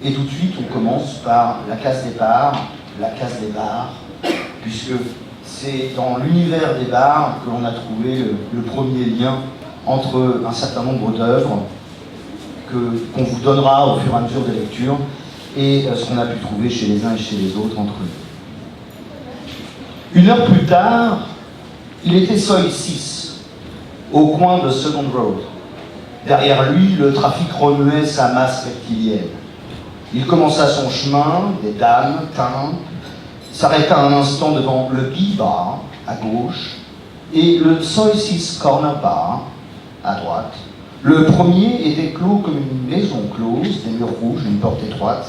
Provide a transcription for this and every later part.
Et tout de suite, on commence par la case départ, la case des bars, puisque c'est dans l'univers des bars que l'on a trouvé le premier lien entre un certain nombre d'œuvres qu'on vous donnera au fur et à mesure des lectures et ce qu'on a pu trouver chez les uns et chez les autres entre eux. Une heure plus tard, il était seuil 6, au coin de Second Road. Derrière lui, le trafic remuait sa masse reptilienne. Il commença son chemin, des dames, teintes, s'arrêta un instant devant le Bee Bar, à gauche, et le Seuil 6 Corner Bar, à droite. Le premier était clos comme une maison close, des murs rouges, une porte étroite.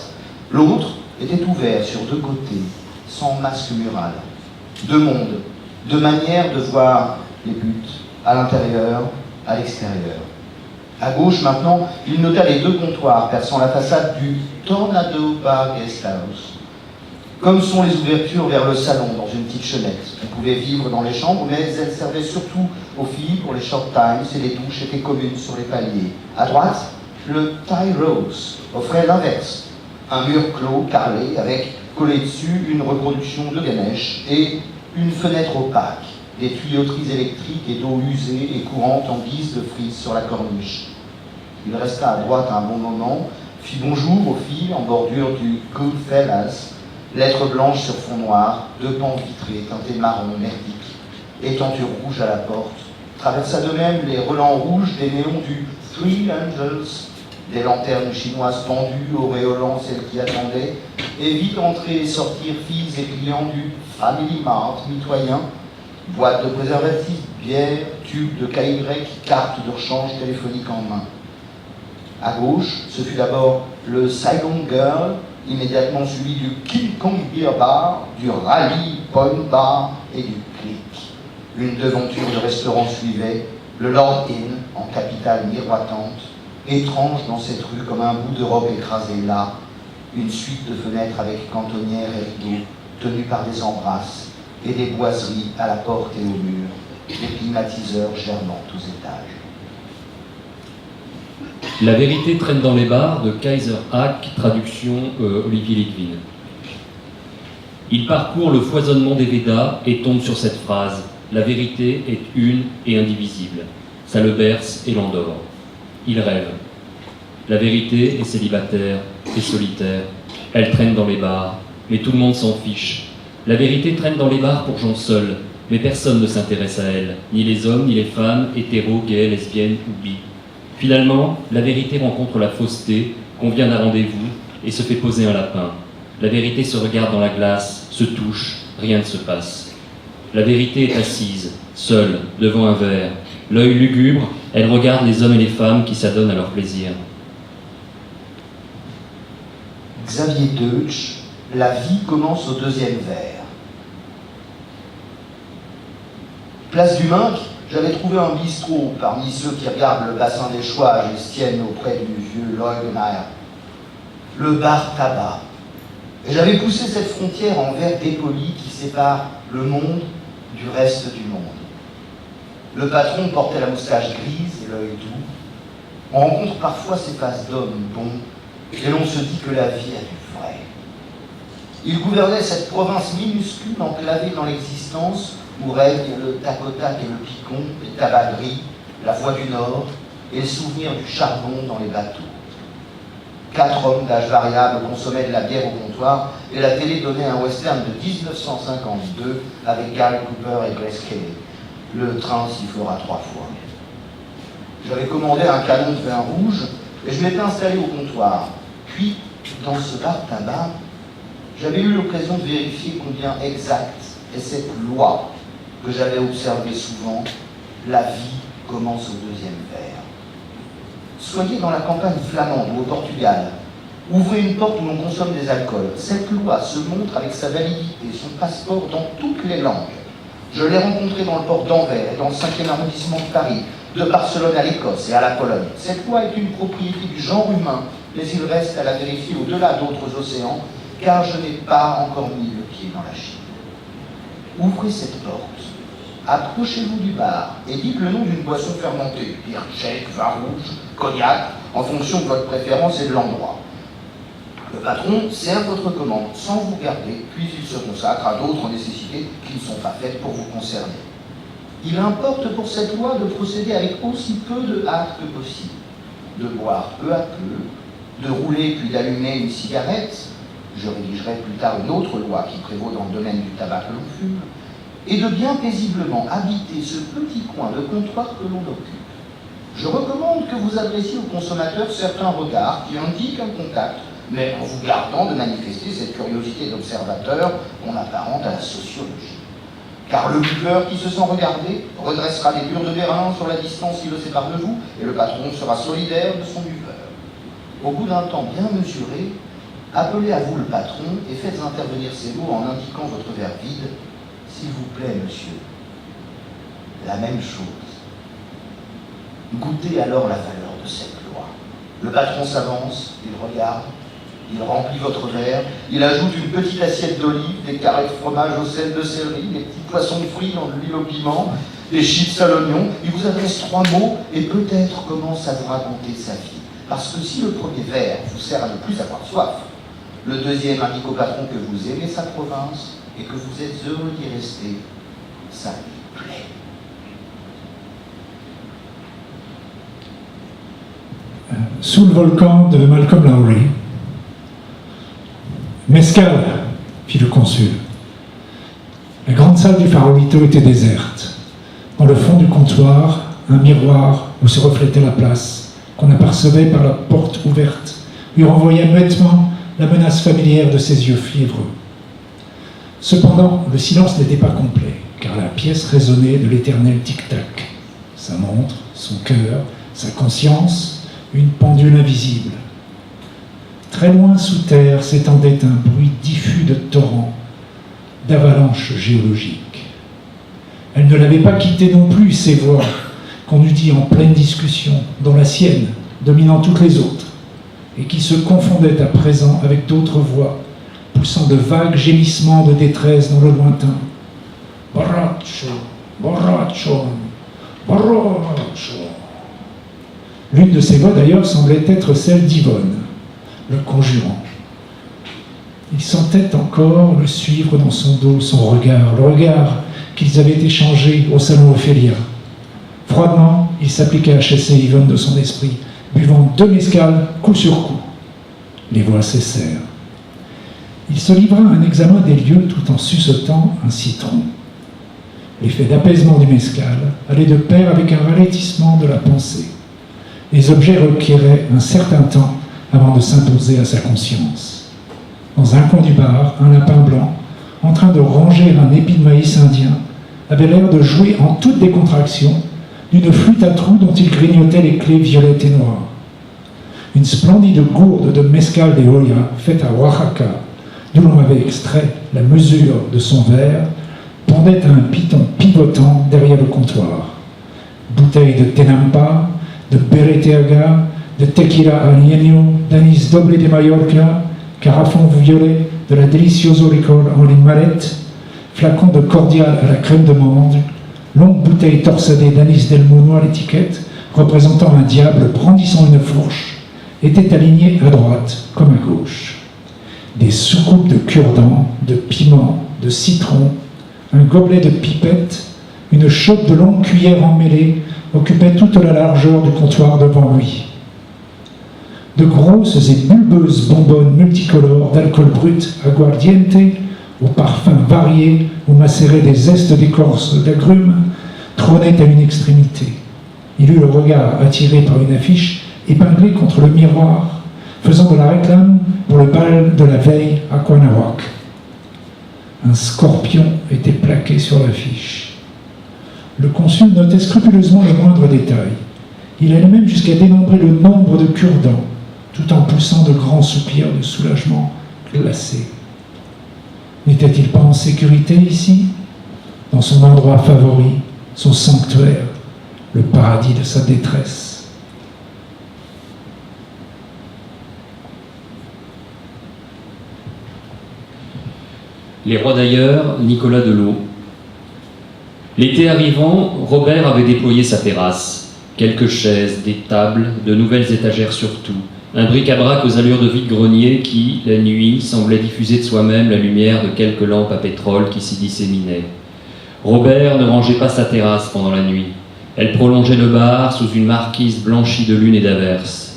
L'autre était ouvert sur deux côtés, sans masque mural. Deux mondes, deux manières de voir les buts, à l'intérieur, à l'extérieur. À gauche, maintenant, il nota les deux comptoirs perçant la façade du Tornado Bar Guest House. Comme sont les ouvertures vers le salon, dans une petite chenette. On pouvait vivre dans les chambres, mais elles servaient surtout aux filles pour les short times et les douches étaient communes sur les paliers. À droite, le Tie Rose offrait l'inverse. Un mur clos, carrelé, avec collé dessus une reproduction de Ganesh et une fenêtre opaque, des tuyauteries électriques et d'eau usée et courante en guise de frise sur la corniche. Il resta à droite un bon moment, fit bonjour aux filles en bordure du Goodfellas, lettres blanches sur fond noir, deux pans vitrés teintés marron merdique, étenture rouge à la porte, traversa de même les relents rouges des néons du Three Angels, des lanternes chinoises pendues, auréolant celles qui attendaient, et vit entrer et sortir filles et clients du Family Mart mitoyen, boîte de préservatifs, bière, tube de KY, carte de rechange téléphonique en main. À gauche, ce fut d'abord le Saigon Girl, immédiatement suivi du King Kong Beer Bar, du Rally Point Bar et du Click. Une devanture de restaurant suivait, le Lord Inn, en capitale miroitante, étrange dans cette rue comme un bout d'Europe écrasé là, une suite de fenêtres avec cantonnières et rideaux, tenues par des embrasses, et des boiseries à la porte et au mur, des climatiseurs germant aux étages. La vérité traîne dans les bars de Kaiser Hack, traduction Olivier Litvin. Il parcourt le foisonnement des Védas et tombe sur cette phrase: la vérité est une et indivisible. Ça le berce et l'endort. Il rêve. La vérité est célibataire et solitaire. Elle traîne dans les bars, mais tout le monde s'en fiche. La vérité traîne dans les bars pour gens seuls, mais personne ne s'intéresse à elle, ni les hommes, ni les femmes, hétéros, gays, lesbiennes ou bi. Finalement, la vérité rencontre la fausseté, convient d'un rendez-vous et se fait poser un lapin. La vérité se regarde dans la glace, se touche, rien ne se passe. La vérité est assise, seule, devant un verre. L'œil lugubre, elle regarde les hommes et les femmes qui s'adonnent à leur plaisir. Xavier Deutsch, la vie commence au deuxième verre. Place du Minc, j'avais trouvé un bistrot parmi ceux qui regardent le bassin des Chouages et se tiennent auprès du vieux Leugener. Le bar tabac. Et j'avais poussé cette frontière en verre dépoli qui sépare le monde du reste du monde. Le patron portait la moustache grise et l'œil doux. On rencontre parfois ces faces d'hommes bons et l'on se dit que la vie a du vrai. Il gouvernait cette province minuscule enclavée dans l'existence où règnent le tac-au-tac et le picon, les tabaderies, la voie du Nord et le souvenir du charbon dans les bateaux. 4 hommes d'âge variable consommaient de la bière au comptoir et la télé donnait un western de 1952 avec Gary Cooper et Grace Kelly. Le train sifflera 3 fois. J'avais commandé un canon de vin rouge et je m'étais installé au comptoir. Puis, dans ce bar tabac, j'avais eu l'occasion de vérifier combien exacte est cette loi que j'avais observée souvent: la vie commence au deuxième verre. Soyez dans la campagne flamande ou au Portugal, ouvrez une porte où l'on consomme des alcools. Cette loi se montre avec sa validité, son passeport dans toutes les langues. Je l'ai rencontrée dans le port d'Anvers et dans le 5e arrondissement de Paris, de Barcelone à l'Écosse et à la Pologne. Cette loi est une propriété du genre humain, mais il reste à la vérifier au-delà d'autres océans, car je n'ai pas encore mis le pied dans la Chine. Ouvrez cette porte, approchez-vous du bar et dites le nom d'une boisson fermentée, bière tchèque, vin rouge, cognac, en fonction de votre préférence et de l'endroit. patron sert votre commande sans vous regarder, puis il se consacre à d'autres nécessités qui ne sont pas faites pour vous concerner. Il importe pour cette loi de procéder avec aussi peu de hâte que possible, de boire peu à peu, de rouler puis d'allumer une cigarette, je rédigerai plus tard une autre loi qui prévaut dans le domaine du tabac que l'on fume, et de bien paisiblement habiter ce petit coin de comptoir que l'on occupe. Je recommande que vous adressiez aux consommateurs certains regards qui indiquent un contact, mais en vous gardant de manifester cette curiosité d'observateur qu'on apparente à la sociologie. Car le buveur qui se sent regardé redressera les murs de Berlin sur la distance qui le sépare de vous, et le patron sera solidaire de son buveur. Au bout d'un temps bien mesuré, appelez à vous le patron et faites intervenir ces mots en indiquant votre verre vide. S'il vous plaît, monsieur, la même chose. Goûtez alors la valeur de cette loi. Le patron s'avance, il regarde, il remplit votre verre, il ajoute une petite assiette d'olives, des carrés de fromage au sel de céleri, des petits poissons frits dans de l'huile au piment, des chips à l'oignon. Il vous adresse 3 mots et peut-être commence à vous raconter sa vie. Parce que si le premier verre vous sert à ne plus avoir soif, le deuxième indique au patron que vous aimez sa province et que vous êtes heureux d'y rester, ça lui plaît. Sous le volcan de Malcolm Lowry. Mescal, fit le consul. La grande salle du Farolito était déserte. Dans le fond du comptoir, un miroir où se reflétait la place, qu'on apercevait par la porte ouverte, lui renvoyait muettement la menace familière de ses yeux fiévreux. Cependant, le silence n'était pas complet, car la pièce résonnait de l'éternel tic-tac. Sa montre, son cœur, sa conscience, une pendule invisible. Très loin sous terre s'étendait un bruit diffus de torrents, d'avalanches géologiques. Elle ne l'avait pas quitté non plus, ces voix qu'on eût dit en pleine discussion, dont la sienne, dominant toutes les autres, et qui se confondaient à présent avec d'autres voix, poussant de vagues gémissements de détresse dans le lointain. Borracho, borracho, borracho. L'une de ces voix d'ailleurs semblait être celle d'Yvonne, le conjurant. Il sentait encore le suivre dans son dos, son regard, le regard qu'ils avaient échangé au salon Ophélia. Froidement, il s'appliqua à chasser Yvonne de son esprit, buvant 2 mescales coup sur coup. Les voix cessèrent. Il se livra à un examen des lieux tout en suçotant un citron. L'effet d'apaisement du mescal allait de pair avec un ralentissement de la pensée. Les objets requéraient un certain temps avant de s'imposer à sa conscience. Dans un coin du bar, un lapin blanc, en train de ranger un épi de maïs indien, avait l'air de jouer en toute décontraction d'une flûte à trous dont il grignotait les clés violettes et noires. Une splendide gourde de mezcal de olla faite à Oaxaca, d'où l'on avait extrait la mesure de son verre, pendait à un piton pivotant derrière le comptoir. Bouteilles de Tenampa, de Bereteaga, de Tequila Añejo, d'anis doble de Mallorca, carafon violet de la Delicioso Licor en limarette, flacon de cordial à la crème de menthe, longue bouteille torsadée d'anis del Mono à l'étiquette, représentant un diable brandissant une fourche, étaient alignés à droite comme à gauche. Des soucoupes de cure-dents, de piment, de citron, un gobelet de pipette, une chope de longues cuillères emmêlées occupaient toute la largeur du comptoir devant lui. De grosses et bulbeuses bonbonnes multicolores d'alcool brut aguardiente, aux parfums variés où macéraient des zestes d'écorce d'agrumes, trônaient à une extrémité. Il eut le regard attiré par une affiche épinglée contre le miroir, faisant de la réclame pour le bal de la veille à Cuernavaca. Un scorpion était plaqué sur l'affiche. Le consul notait scrupuleusement le moindre détail. Il allait même jusqu'à dénombrer le nombre de cure-dents, tout en poussant de grands soupirs de soulagement glacé. N'était-il pas en sécurité ici, dans son endroit favori, son sanctuaire, le paradis de sa détresse? Les rois d'ailleurs, Nicolas Delot. L'été arrivant, Robert avait déployé sa terrasse. Quelques chaises, des tables, de nouvelles étagères surtout, Un bric-à-brac aux allures de vide-grenier qui, la nuit, semblait diffuser de soi-même la lumière de quelques lampes à pétrole qui s'y disséminaient. Robert ne rangeait pas sa terrasse pendant la nuit. Elle prolongeait le bar sous une marquise blanchie de lune et d'averses.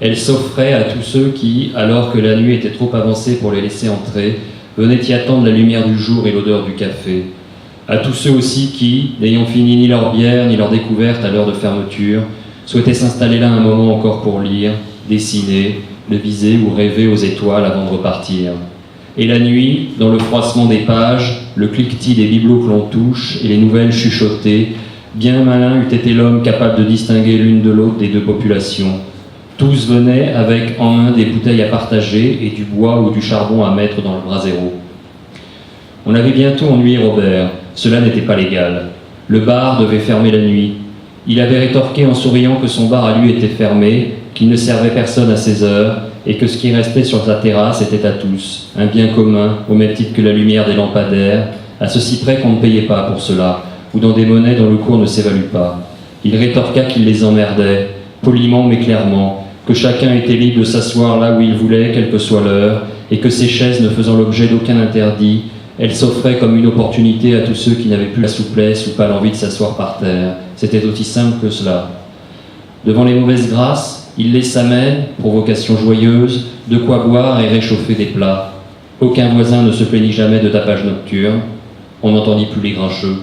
Elle s'offrait à tous ceux qui, alors que la nuit était trop avancée pour les laisser entrer, venaient y attendre la lumière du jour et l'odeur du café. À tous ceux aussi qui, n'ayant fini ni leur bière ni leur découverte à l'heure de fermeture, souhaitaient s'installer là un moment encore pour lire, dessiner, le viser ou rêver aux étoiles avant de repartir. Et la nuit, dans le froissement des pages, le cliquetis des bibelots que l'on touche et les nouvelles chuchotées, bien malin eût été l'homme capable de distinguer l'une de l'autre des deux populations. Tous venaient avec en main des bouteilles à partager et du bois ou du charbon à mettre dans le brasero. On avait bientôt ennuyé Robert, cela n'était pas légal. Le bar devait fermer la nuit. Il avait rétorqué en souriant que son bar à lui était fermé, qu'il ne servait personne à 16 heures, et que ce qui restait sur sa terrasse était à tous, un bien commun, au même titre que la lumière des lampadaires, à ceci près qu'on ne payait pas pour cela, ou dans des monnaies dont le cours ne s'évalue pas. Il rétorqua qu'il les emmerdait, poliment mais clairement, que chacun était libre de s'asseoir là où il voulait, quelle que soit l'heure, et que ces chaises ne faisant l'objet d'aucun interdit, elles s'offraient comme une opportunité à tous ceux qui n'avaient plus la souplesse ou pas l'envie de s'asseoir par terre. C'était aussi simple que cela. Devant les mauvaises grâces, il laissa même, provocation joyeuse, de quoi boire et réchauffer des plats. Aucun voisin ne se plaignit jamais de tapage nocturne. On n'entendit plus les grincheux.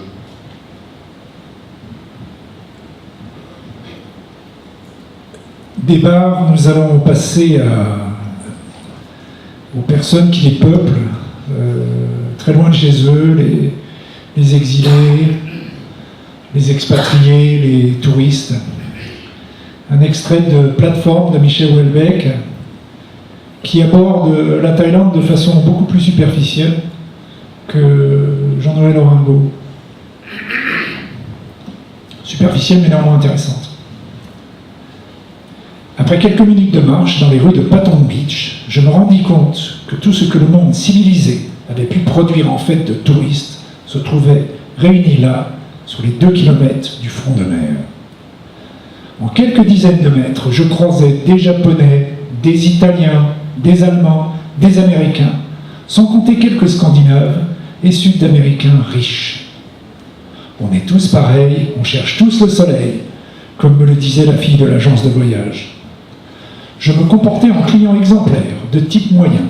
Des bars, nous allons passer aux personnes qui les peuplent, très loin de chez eux, les exilés, les expatriés, les touristes. Un extrait de Plateforme de Michel Houellebecq qui aborde la Thaïlande de façon beaucoup plus superficielle que Jean-Noël Oringo. Superficielle mais néanmoins intéressante. Après quelques minutes de marche dans les rues de Patong Beach, je me rendis compte que tout ce que le monde civilisé avait pu produire en fait de touristes se trouvait réuni là, sur les 2 kilomètres du front de mer. En quelques dizaines de mètres, je croisais des Japonais, des Italiens, des Allemands, des Américains, sans compter quelques Scandinaves et Sud-Américains riches. On est tous pareils, on cherche tous le soleil, comme me le disait la fille de l'agence de voyage. Je me comportais en client exemplaire, de type moyen.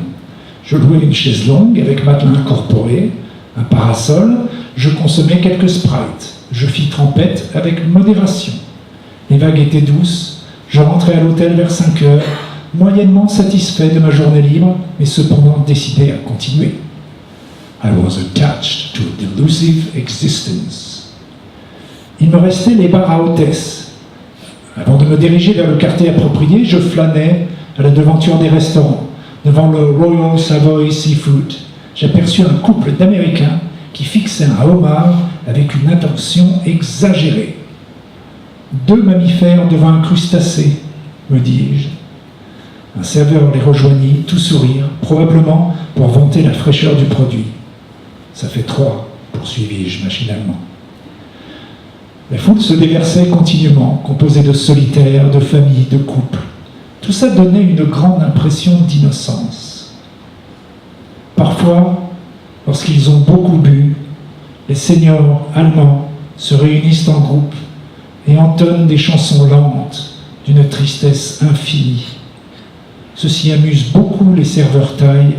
Je louais une chaise longue avec matelas incorporé, un parasol, je consommais quelques Sprites, je fis trempette avec modération. Les vagues étaient douces, je rentrais à l'hôtel vers 5 heures, moyennement satisfait de ma journée libre, mais cependant décidé à continuer. I was attached to a delusive existence. Il me restait les bars à hôtesse. Avant de me diriger vers le quartier approprié, je flânais à la devanture des restaurants. Devant le Royal Savoy Seafood, j'aperçus un couple d'Américains qui fixaient un homard avec une attention exagérée. 2 mammifères devant un crustacé, me dis-je. Un serveur les rejoignit, tout sourire, probablement pour vanter la fraîcheur du produit. Ça fait 3, poursuivis-je machinalement. La foule se déversait continuellement, composée de solitaires, de familles, de couples. Tout ça donnait une grande impression d'innocence. Parfois, lorsqu'ils ont beaucoup bu, les seniors allemands se réunissent en groupe et entonnent des chansons lentes d'une tristesse infinie. Ceci amuse beaucoup les serveurs thaïs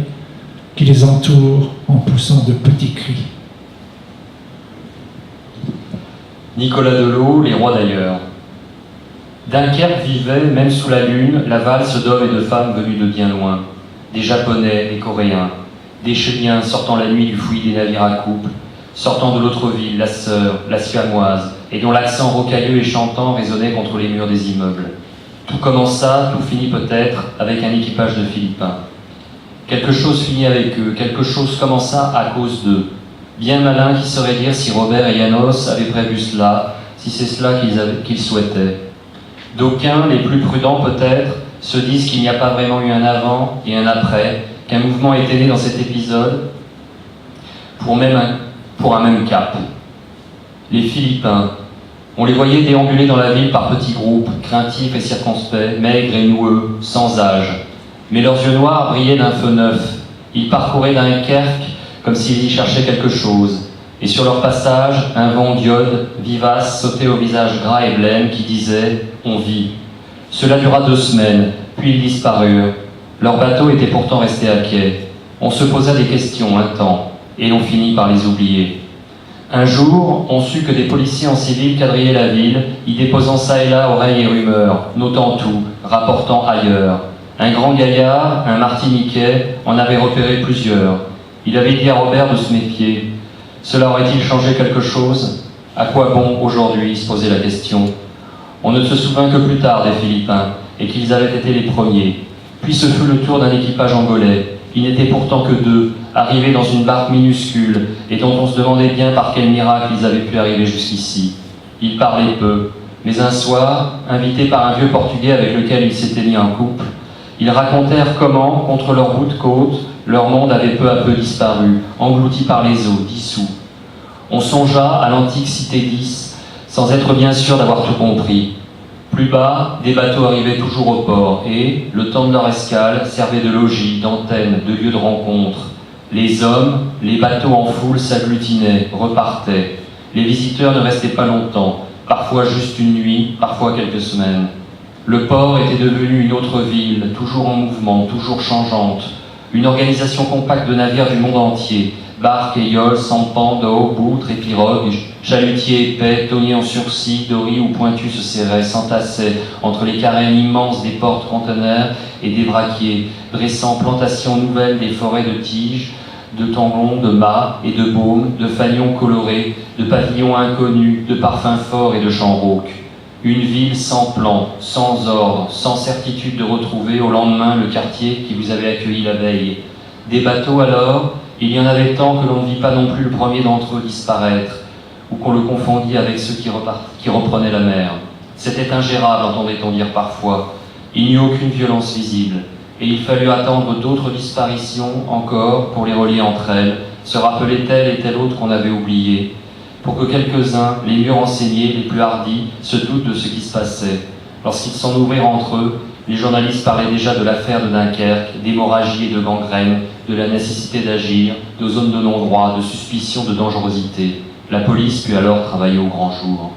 qui les entourent en poussant de petits cris. Nicolas Delot, Les Rois d'ailleurs. Dunkerque vivait, même sous la lune, la valse d'hommes et de femmes venus de bien loin. Des Japonais, des Coréens, des Chiliens sortant la nuit du fouillis des navires à couple, sortant de l'autre ville, la Sœur, la Siamoise, et dont l'accent rocailleux et chantant résonnait contre les murs des immeubles. Tout commença, tout finit peut-être, avec un équipage de Philippins. Quelque chose finit avec eux, quelque chose commença à cause d'eux. Bien malin qui saurait dire si Robert et Janos avaient prévu cela, si c'est cela qu'ils souhaitaient. D'aucuns, les plus prudents peut-être, se disent qu'il n'y a pas vraiment eu un avant et un après, qu'un mouvement était né dans cet épisode pour un même cap. Les Philippins, On les voyait déambuler dans la ville par petits groupes, craintifs et circonspects, maigres et noueux, sans âge. Mais leurs yeux noirs brillaient d'un feu neuf. Ils parcouraient Dunkerque comme s'ils y cherchaient quelque chose. Et sur leur passage, un vent d'iode, vivace, sautait au visage gras et blême qui disait « On vit ». Cela dura 2 semaines, puis ils disparurent. Leur bateau était pourtant resté à quai. On se posa des questions un temps, et l'on finit par les oublier. Un jour, on sut que des policiers en civil quadrillaient la ville, y déposant ça et là oreilles et rumeurs, notant tout, rapportant ailleurs. Un grand gaillard, un Martiniquais, en avait repéré plusieurs. Il avait dit à Robert de se méfier. Cela aurait-il changé quelque chose? À quoi bon, aujourd'hui, se poser la question? On ne se souvint que plus tard des Philippins, et qu'ils avaient été les premiers. Puis ce fut le tour d'un équipage angolais. Ils n'étaient pourtant que 2, arrivés dans une barque minuscule, et dont on se demandait bien par quel miracle ils avaient pu arriver jusqu'ici. Ils parlaient peu, mais un soir, invités par un vieux Portugais avec lequel ils s'étaient mis en couple, ils racontèrent comment, contre leur bout de côte, leur monde avait peu à peu disparu, englouti par les eaux, dissous. On songea à l'antique cité d'Is, sans être bien sûr d'avoir tout compris. Plus bas, des bateaux arrivaient toujours au port et, le temps de leur escale, servaient de logis, d'antenne, de lieu de rencontre. Les hommes, les bateaux en foule s'agglutinaient, repartaient. Les visiteurs ne restaient pas longtemps, parfois juste une nuit, parfois quelques semaines. Le port était devenu une autre ville, toujours en mouvement, toujours changeante. Une organisation compacte de navires du monde entier, barques et yoles, sampans, d'eau, boutres et pirogues, chalutiers épais, tonniers en sursis, doris ou pointus se serraient, s'entassaient entre les carènes immenses des porte-conteneurs et des vraquiers, dressant plantations nouvelles des forêts de tiges, de tanglons, de mâts et de baumes, de fanions colorés, de pavillons inconnus, de parfums forts et de champs rauques. Une ville sans plan, sans ordre, sans certitude de retrouver au lendemain le quartier qui vous avait accueilli la veille. Des bateaux alors, il y en avait tant que l'on ne vit pas non plus le premier d'entre eux disparaître, ou qu'on le confondit avec ceux qui reprenaient la mer. C'était ingérable, entendait-on dire parfois. Il n'y eut aucune violence visible, et il fallut attendre d'autres disparitions encore pour les relier entre elles, se rappeler telle et telle autre qu'on avait oubliée, pour que quelques-uns, les mieux renseignés, les plus hardis, se doutent de ce qui se passait. Lorsqu'ils s'en ouvrirent entre eux, les journalistes parlaient déjà de l'affaire de Dunkerque, d'hémorragie et de gangrène, de la nécessité d'agir, de zones de non-droit, de suspicion de dangerosité. La police put alors travailler au grand jour.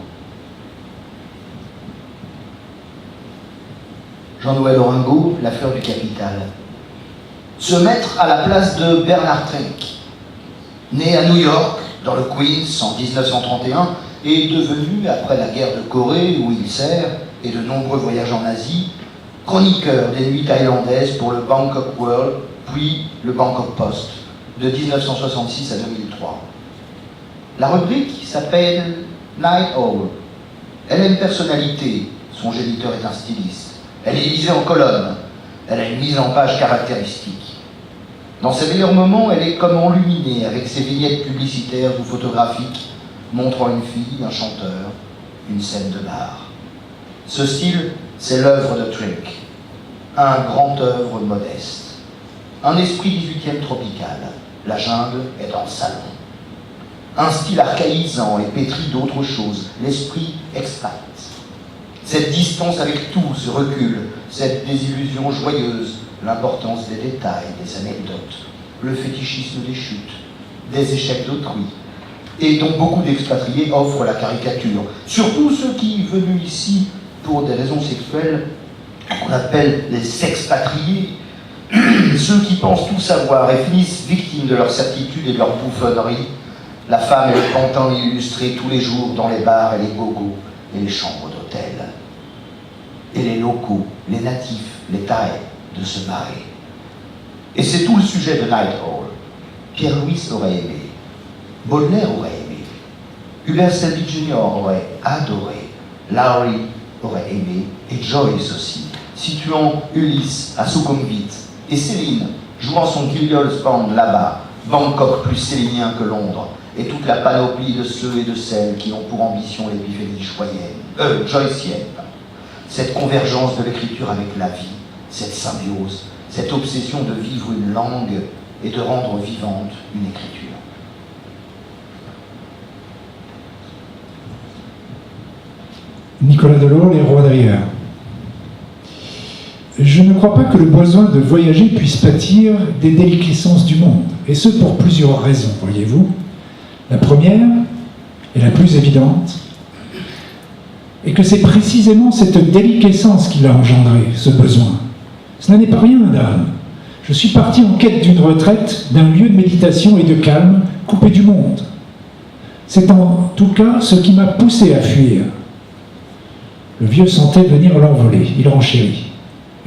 Jean-Noël Oringo, La fleur du capital. Se mettre à la place de Bernard Trenck, né à New York, dans le Queens en 1931, est devenu, après la guerre de Corée où il sert, et de nombreux voyages en Asie, chroniqueur des nuits thaïlandaises pour le Bangkok World, puis le Bangkok Post, de 1966 à 2003. La rubrique s'appelle Night Owl. Elle a une personnalité, son géniteur est un styliste. Elle est divisée en colonnes, elle a une mise en page caractéristique. Dans ses meilleurs moments, elle est comme enluminée avec ses vignettes publicitaires ou photographiques montrant une fille, un chanteur, une scène de bar. Ce style, c'est l'œuvre de Trenck, un grand œuvre modeste. Un esprit 18e tropical, la jungle est dans le salon. Un style archaïsant et pétri d'autre chose, l'esprit expat. Cette distance avec tout, ce recul, cette désillusion joyeuse, l'importance des détails, des anecdotes, le fétichisme des chutes, des échecs d'autrui, et dont beaucoup d'expatriés offrent la caricature. Surtout ceux qui, venus ici pour des raisons sexuelles, qu'on appelle les sexpatriés, ceux qui pensent tout savoir et finissent victimes de leur certitude et de leur bouffonnerie, la femme et le pantin illustrés tous les jours dans les bars et les gogos et les chambres d'hôtel. Et les locaux, les natifs, les Thaïs, de se marrer. Et c'est tout le sujet de Night Owl. Pierre-Louis aurait aimé, Baudelaire aurait aimé, Hubert Selby Jr. aurait adoré, Lowry aurait aimé, et Joyce aussi, situant Ulysse à Sukhumvit, et Céline jouant son Killiol's Band là-bas, Bangkok plus célinien que Londres, et toute la panoplie de ceux et de celles qui ont pour ambition l'épiphénie joycienne. Cette convergence de l'écriture avec la vie, cette symbiose, cette obsession de vivre une langue et de rendre vivante une écriture. Nicolas Delot, Les Rois d'ailleurs. Je ne crois pas que le besoin de voyager puisse pâtir des déliquescences du monde, et ce pour plusieurs raisons, voyez-vous. La première, et la plus évidente, est que c'est précisément cette déliquescence qui l'a engendré, ce besoin. Ce n'est pas rien, madame. Je suis parti en quête d'une retraite, d'un lieu de méditation et de calme, coupé du monde. C'est en tout cas ce qui m'a poussé à fuir. Le vieux sentait venir l'envoler, il renchérit.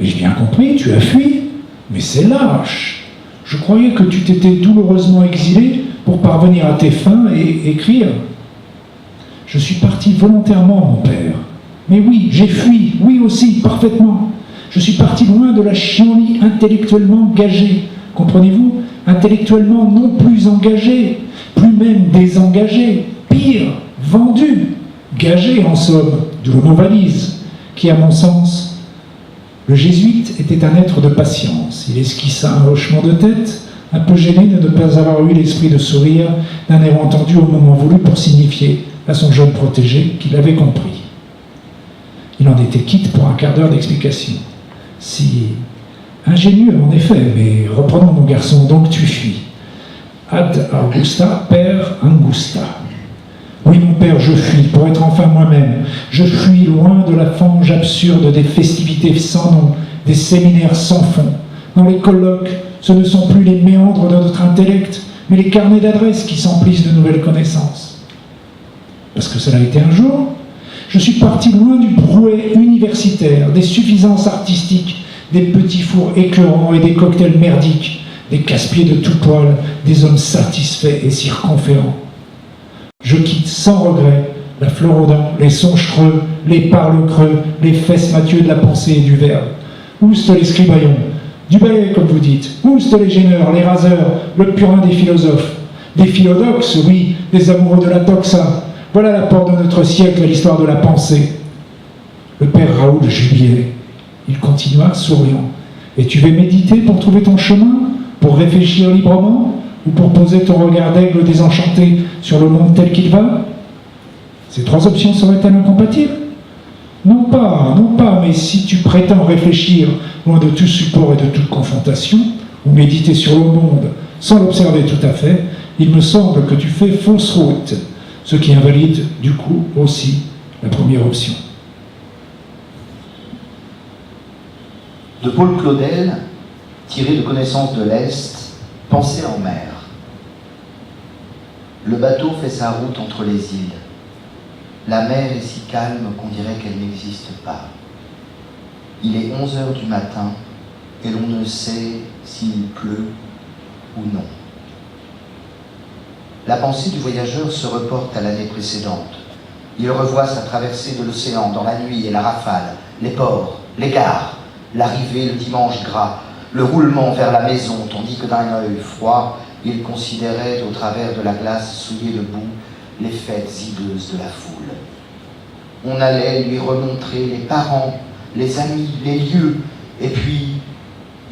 Et j'ai bien compris, tu as fui, mais c'est lâche. Je croyais que tu t'étais douloureusement exilé pour parvenir à tes fins et écrire. Je suis parti volontairement, mon père. Mais oui, j'ai fui, oui aussi, parfaitement. Je suis parti loin de la chienlit intellectuellement gagée. Comprenez-vous? Intellectuellement non plus engagée, plus même désengagée, pire, vendue, gagée en somme, d'où le mot valise, qui à mon sens, le jésuite était un être de patience. Il esquissa un hochement de tête, un peu gêné de ne pas avoir eu l'esprit de sourire d'un air entendu au moment voulu pour signifier à son jeune protégé qu'il avait compris. Il en était quitte pour un quart d'heure d'explication. Si ingénieux en effet, mais reprenons mon garçon, donc tu fuis. Ad Augusta per Angusta. Oui, mon père, je fuis pour être enfin moi-même. Je fuis loin de la fange absurde des festivités sans nom, des séminaires sans fond. Dans les colloques, ce ne sont plus les méandres de notre intellect, mais les carnets d'adresses qui s'emplissent de nouvelles connaissances. Parce que cela a été un jour. Je suis parti loin du brouet universitaire, des suffisances artistiques, des petits fours écœurants et des cocktails merdiques, des casse-pieds de tout poil, des hommes satisfaits et circonférents. Je quitte sans regret la fleur aux dents, les songes creux, les parles creux, les fesses Mathieu de la pensée et du verbe. Ouste les scribaillons, du balai comme vous dites, ouste les gêneurs, les raseurs, le purin des philosophes. Des philodoxes, oui, des amoureux de la toxa. Voilà l'apport de notre siècle à l'histoire de la pensée. Le père Raoul jubilait. Il continua, souriant. Et tu veux méditer pour trouver ton chemin? Pour réfléchir librement? Ou pour poser ton regard d'aigle désenchanté sur le monde tel qu'il va? Ces trois options seraient-elles incompatibles? Non pas, mais si tu prétends réfléchir loin de tout support et de toute confrontation, ou méditer sur le monde sans l'observer tout à fait, il me semble que tu fais fausse route, ce qui invalide du coup aussi la première option. De Paul Claudel, tiré de connaissances de l'Est, Pensée en mer. Le bateau fait sa route entre les îles. La mer est si calme qu'on dirait qu'elle n'existe pas. Il est 11h du matin et l'on ne sait s'il pleut ou non. La pensée du voyageur se reporte à l'année précédente. Il revoit sa traversée de l'océan dans la nuit et la rafale, les ports, les gares, l'arrivée le dimanche gras, le roulement vers la maison, tandis que d'un œil froid, il considérait au travers de la glace souillée de boue les fêtes hideuses de la foule. On allait lui remontrer les parents, les amis, les lieux, et puis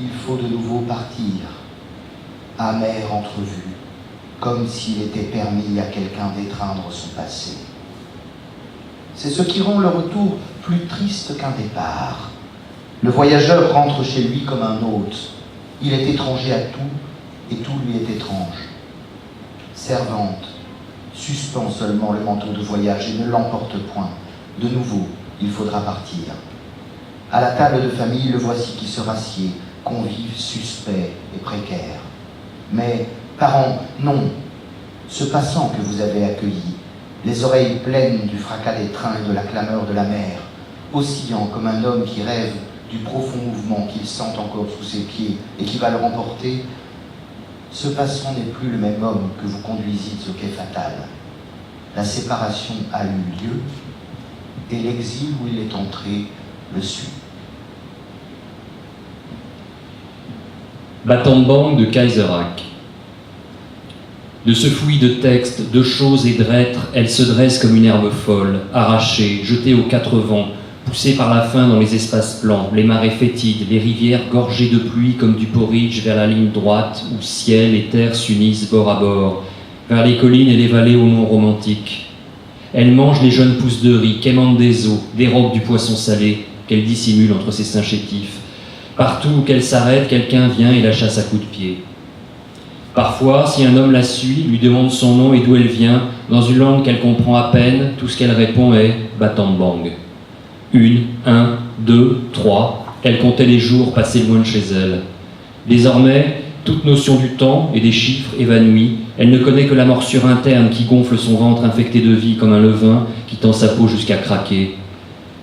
il faut de nouveau partir. Amère entrevue, comme s'il était permis à quelqu'un d'étreindre son passé. C'est ce qui rend le retour plus triste qu'un départ. Le voyageur rentre chez lui comme un hôte. Il est étranger à tout, et tout lui est étrange. Servante, suspend seulement le manteau de voyage et ne l'emporte point. De nouveau, il faudra partir. À la table de famille, le voici qui se rassied, convive suspect et précaire. Mais, parents, non, ce passant que vous avez accueilli, les oreilles pleines du fracas des trains et de la clameur de la mer, oscillant comme un homme qui rêve du profond mouvement qu'il sent encore sous ses pieds et qui va le remporter, ce passant n'est plus le même homme que vous conduisîtes au quai fatal. La séparation a eu lieu et l'exil où il est entré le suit. Battant-bang de Kaiserac. De ce fouillis de textes, de choses et d'êtres, elle se dresse comme une herbe folle, arrachée, jetée aux quatre vents, poussée par la faim dans les espaces plans, les marées fétides, les rivières gorgées de pluie comme du porridge vers la ligne droite où ciel et terre s'unissent bord à bord, vers les collines et les vallées aux noms romantiques. Elle mange les jeunes pousses de riz, quémande des os, dérobe du poisson salé qu'elle dissimule entre ses seins chétifs. Partout où qu'elle s'arrête, quelqu'un vient et la chasse à coups de pied. Parfois, si un homme la suit, lui demande son nom et d'où elle vient, dans une langue qu'elle comprend à peine, tout ce qu'elle répond est « Battambang ». 1, 2, 3, elle comptait les jours passés loin de chez elle. Désormais, toute notion du temps et des chiffres évanouie, elle ne connaît que la morsure interne qui gonfle son ventre infecté de vie comme un levain qui tend sa peau jusqu'à craquer.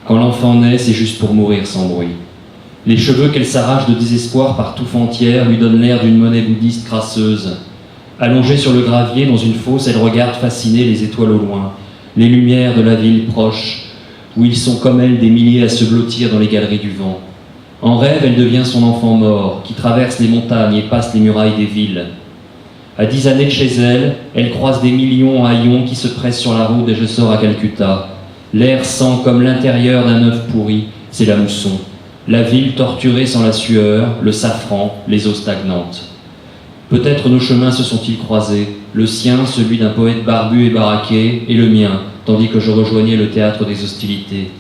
Quand l'enfant naît, c'est juste pour mourir sans bruit. Les cheveux qu'elle s'arrache de désespoir par touffe entière lui donnent l'air d'une monnaie bouddhiste crasseuse. Allongée sur le gravier dans une fosse, elle regarde fascinée les étoiles au loin, les lumières de la ville proche, où ils sont comme elle des milliers à se blottir dans les galeries du vent. En rêve, elle devient son enfant mort, qui traverse les montagnes et passe les murailles des villes. À 10 années de chez elle, elle croise des millions en haillons qui se pressent sur la route et je sors à Calcutta. L'air sent comme l'intérieur d'un œuf pourri, c'est la mousson. La ville torturée sans la sueur, le safran, les eaux stagnantes. Peut-être nos chemins se sont-ils croisés, le sien, celui d'un poète barbu et baraqué, et le mien, tandis que je rejoignais le théâtre des hostilités.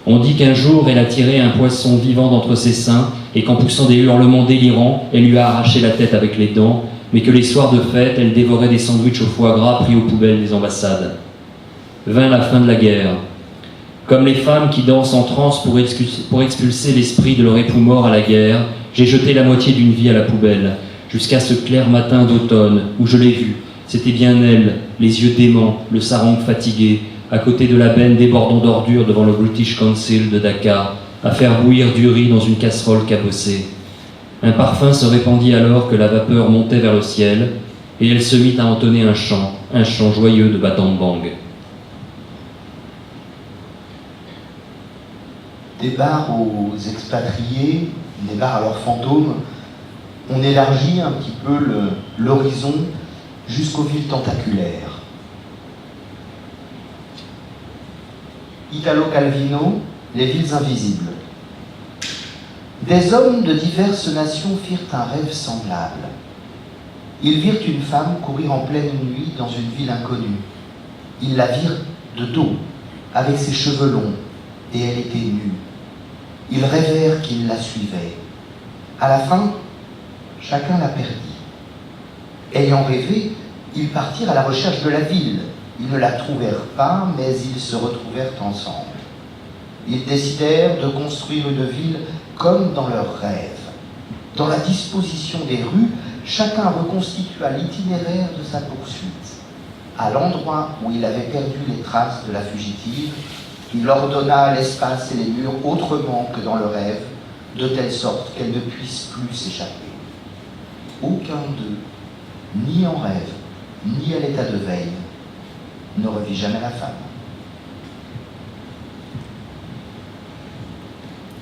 On dit qu'un jour, elle a tiré un poisson vivant d'entre ses seins, et qu'en poussant des hurlements délirants, elle lui a arraché la tête avec les dents, mais que les soirs de fête, elle dévorait des sandwichs au foie gras pris aux poubelles des ambassades. Vint la fin de la guerre. Comme les femmes qui dansent en transe pour expulser l'esprit de leur époux mort à la guerre, j'ai jeté la moitié d'une vie à la poubelle, jusqu'à ce clair matin d'automne où je l'ai vue. C'était bien elle, les yeux déments, le sarong fatigué, à côté de la benne débordant d'ordures devant le British Council de Dakar, à faire bouillir du riz dans une casserole cabossée. Un parfum se répandit alors que la vapeur montait vers le ciel, et elle se mit à entonner un chant joyeux de Battambang. Des bars aux expatriés, des bars à leurs fantômes, on élargit un petit peu l'horizon jusqu'aux villes tentaculaires. Italo Calvino, Les villes invisibles. Des hommes de diverses nations firent un rêve semblable. Ils virent une femme courir en pleine nuit dans une ville inconnue. Ils la virent de dos, avec ses cheveux longs, et elle était nue. Ils rêvèrent qu'ils la suivaient. À la fin, chacun la perdit. Ayant rêvé, ils partirent à la recherche de la ville. Ils ne la trouvèrent pas, mais ils se retrouvèrent ensemble. Ils décidèrent de construire une ville comme dans leurs rêves. Dans la disposition des rues, chacun reconstitua l'itinéraire de sa poursuite. À l'endroit où il avait perdu les traces de la fugitive, il ordonna l'espace et les murs autrement que dans le rêve, de telle sorte qu'elle ne puisse plus s'échapper. Aucun d'eux, ni en rêve, ni à l'état de veille, ne revit jamais la femme.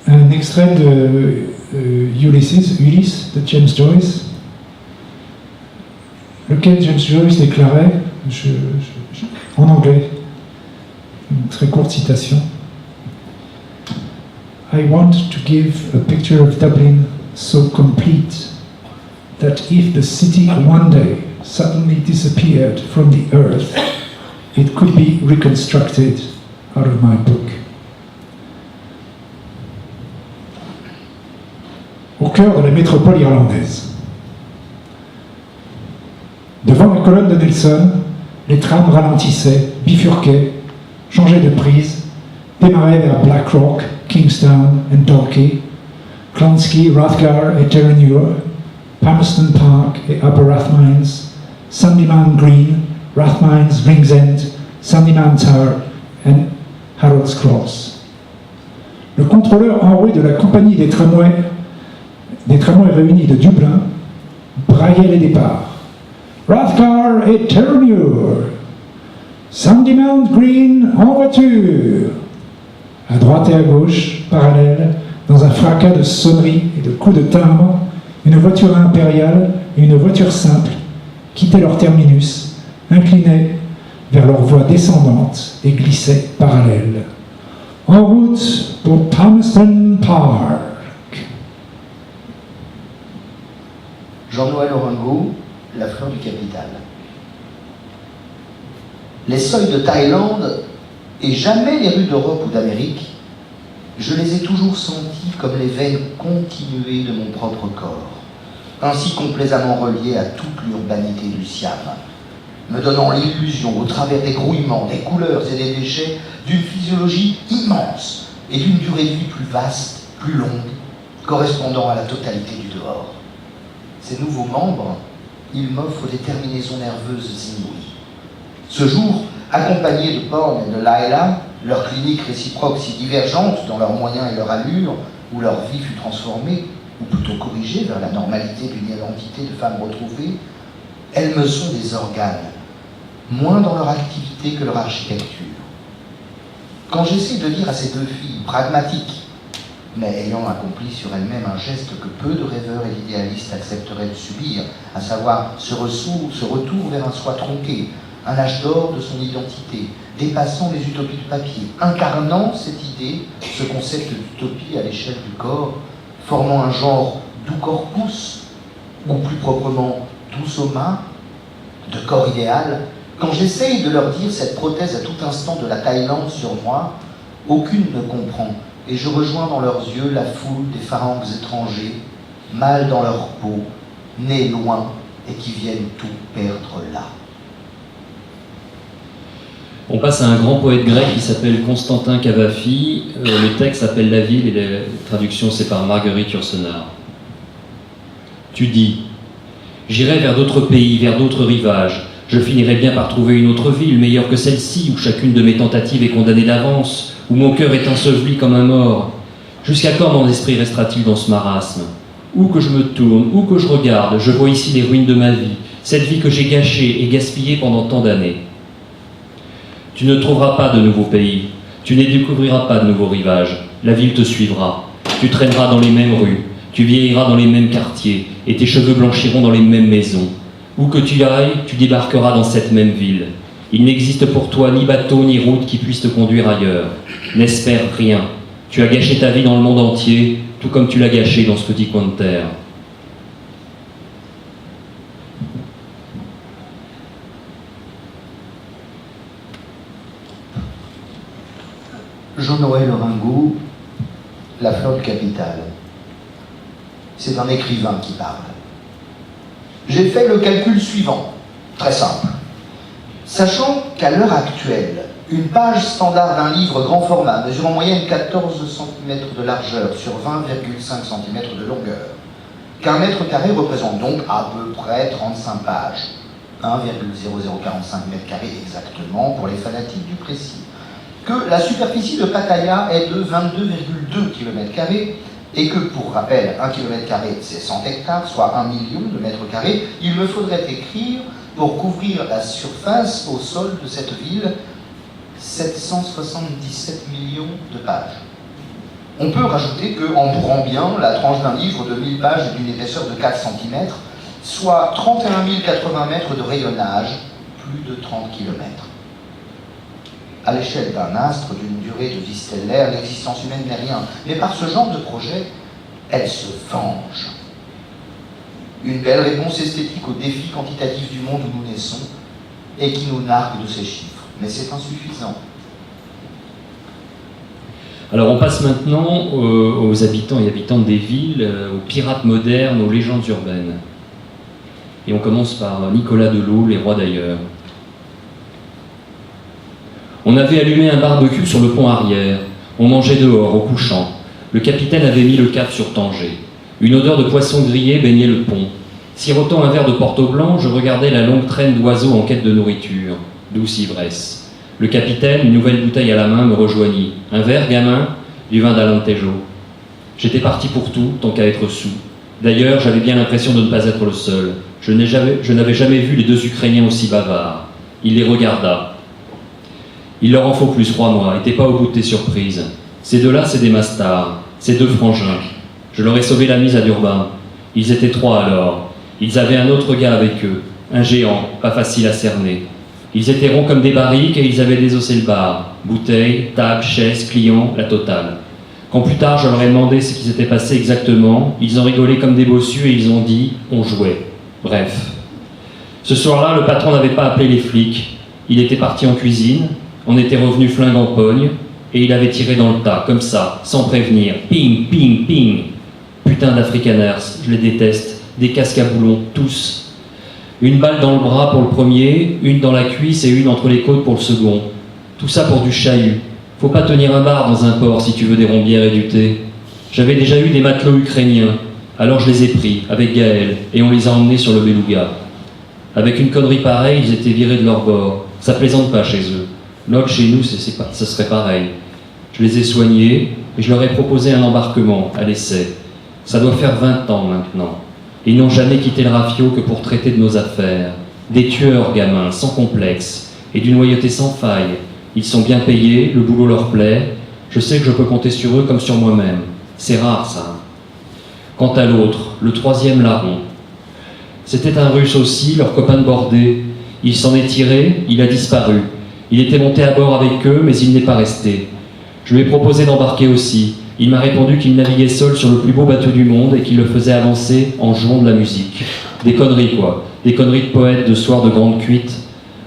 Un extrait de Ulysse de James Joyce, lequel James Joyce déclarait, en anglais, une très courte citation: I want to give a picture of Dublin so complete that if the city one day suddenly disappeared from the earth, it could be reconstructed out of my book. Au cœur de la métropole irlandaise. Devant la colonne de Nelson, les trams ralentissaient, bifurquaient, changeaient de prise, démarraient vers Blackrock, Kingstown et Dalkey, Clonskeagh, Rathgar et Terenure, Palmerston Park et Upper Rathmines, Sandymount Green, Rathmines, Ringsend, Sandymount Tower et Harold's Cross. Le contrôleur enroué de la compagnie des tramways réunis de Dublin braillait les départs. Rathgar et Terenure, Sandymount Green en voiture. À droite et à gauche, parallèles, dans un fracas de sonneries et de coups de timbre, une voiture impériale et une voiture simple quittaient leur terminus, inclinaient vers leur voie descendante et glissaient parallèles. En route pour Palmerston Park. Jean-Noël Orengo, La fleur du capital. Les seuils de Thaïlande Et jamais les rues d'Europe ou d'Amérique, je les ai toujours senties comme les veines continuées de mon propre corps, ainsi complaisamment reliées à toute l'urbanité du Siam, me donnant l'illusion, au travers des grouillements, des couleurs et des déchets, d'une physiologie immense et d'une durée de vie plus vaste, plus longue, correspondant à la totalité du dehors. Ces nouveaux membres, ils m'offrent des terminaisons nerveuses inouïes. Ce jour, accompagnés de Porn et de Laila, leurs cliniques réciproques si divergentes dans leurs moyens et leur allure, où leur vie fut transformée, ou plutôt corrigée vers la normalité d'une identité de femme retrouvée, elles me sont des organes, moins dans leur activité que leur architecture. Quand j'essaie de dire à ces deux filles pragmatiques, mais ayant accompli sur elles-mêmes un geste que peu de rêveurs et d'idéalistes accepteraient de subir, à savoir ce retour vers un soi tronqué, un âge d'or de son identité, dépassant les utopies de papier, incarnant cette idée, ce concept d'utopie à l'échelle du corps, formant un genre d'ou-corpus, ou plus proprement d'ou-soma, de corps idéal. Quand j'essaye de leur dire cette prothèse à tout instant de la Thaïlande sur moi, aucune ne comprend, et je rejoins dans leurs yeux la foule des phalanges étrangers, mal dans leur peau, nés loin et qui viennent tout perdre là. On passe à un grand poète grec qui s'appelle Constantin Cavafy. Le texte s'appelle La ville et la traduction c'est par Marguerite Yourcenar. Tu dis, j'irai vers d'autres pays, vers d'autres rivages. Je finirai bien par trouver une autre ville, meilleure que celle-ci, où chacune de mes tentatives est condamnée d'avance, où mon cœur est enseveli comme un mort. Jusqu'à quand mon esprit restera-t-il dans ce marasme? Où que je me tourne, où que je regarde, je vois ici les ruines de ma vie, cette vie que j'ai gâchée et gaspillée pendant tant d'années. Tu ne trouveras pas de nouveaux pays, tu ne découvriras pas de nouveaux rivages, la ville te suivra, tu traîneras dans les mêmes rues, tu vieilliras dans les mêmes quartiers, et tes cheveux blanchiront dans les mêmes maisons. Où que tu ailles, tu débarqueras dans cette même ville. Il n'existe pour toi ni bateau ni route qui puisse te conduire ailleurs. N'espère rien. Tu as gâché ta vie dans le monde entier, tout comme tu l'as gâché dans ce petit coin de terre. Jean-Noël Ringot, La flotte capitale. C'est un écrivain qui parle. J'ai fait le calcul suivant, très simple. Sachant qu'à l'heure actuelle, une page standard d'un livre grand format mesure en moyenne 14 cm de largeur sur 20,5 cm de longueur, qu'un mètre carré représente donc à peu près 35 pages, 1,0045 m² exactement pour les fanatiques du précis, que la superficie de Pattaya est de 22,2 km², et que, pour rappel, 1 km² c'est 100 hectares, soit 1 million de mètres carrés, il me faudrait écrire, pour couvrir la surface au sol de cette ville, 777 millions de pages. On peut rajouter qu'en bourrant bien, la tranche d'un livre de 1000 pages d'une épaisseur de 4 cm, soit 31 080 mètres de rayonnage, plus de 30 km. À l'échelle d'un astre d'une durée de vie stellaire, l'existence humaine n'est rien. Mais par ce genre de projet, elle se venge. Une belle réponse esthétique aux défis quantitatifs du monde où nous naissons et qui nous nargue de ces chiffres. Mais c'est insuffisant. Alors on passe maintenant aux habitants et habitantes des villes, aux pirates modernes, aux légendes urbaines. Et on commence par Nicolas Delot, Les Rois d'ailleurs. On avait allumé un barbecue sur le pont arrière. On mangeait dehors, au couchant. Le capitaine avait mis le cap sur Tanger. Une odeur de poisson grillé baignait le pont. Sirotant un verre de Porto Blanc, je regardais la longue traîne d'oiseaux en quête de nourriture. Douce ivresse. Le capitaine, une nouvelle bouteille à la main, me rejoignit. Un verre, gamin? Du vin d'Alentejo. J'étais parti pour tout, tant qu'à être sous. D'ailleurs, j'avais bien l'impression de ne pas être le seul. Je n'avais jamais vu les deux Ukrainiens aussi bavards. Il les regarda. Il leur en faut plus, crois-moi, et t'es pas au bout de tes surprises. Ces deux-là, c'est des mastards, ces deux frangins. Je leur ai sauvé la mise à Durban. Ils étaient 3 alors. Ils avaient un autre gars avec eux, un géant, pas facile à cerner. Ils étaient ronds comme des barriques et ils avaient désossé le bar. Bouteilles, tables, chaises, clients, la totale. Quand plus tard, je leur ai demandé ce qui s'était passé exactement, ils ont rigolé comme des bossus et ils ont dit « on jouait ». Bref. Ce soir-là, le patron n'avait pas appelé les flics. Il était parti en cuisine. On était revenu flingue en pogne, et il avait tiré dans le tas, comme ça, sans prévenir. Ping, ping, ping. Putain d'Afrikaners, je les déteste. Des casques à boulons, tous. Une balle dans le bras pour le premier, une dans la cuisse et une entre les côtes pour le second. Tout ça pour du chahut. Faut pas tenir un bar dans un port si tu veux des rombières et du thé. J'avais déjà eu des matelots ukrainiens, alors je les ai pris, avec Gaël, et on les a emmenés sur le Beluga. Avec une connerie pareille, ils étaient virés de leur bord. Ça plaisante pas chez eux. L'autre chez nous, ce serait pareil. Je les ai soignés, et je leur ai proposé un embarquement, à l'essai. Ça doit faire 20 ans maintenant. Ils n'ont jamais quitté le rafio que pour traiter de nos affaires. Des tueurs, gamins, sans complexe, et d'une loyauté sans faille. Ils sont bien payés, le boulot leur plaît. Je sais que je peux compter sur eux comme sur moi-même. C'est rare, ça. Quant à l'autre, le troisième larron. C'était un Russe aussi, leur copain de bordée. Il s'en est tiré, il a disparu. Il était monté à bord avec eux, mais il n'est pas resté. Je lui ai proposé d'embarquer aussi. Il m'a répondu qu'il naviguait seul sur le plus beau bateau du monde et qu'il le faisait avancer en jouant de la musique. Des conneries, quoi. Des conneries de poètes de soir de grande cuite.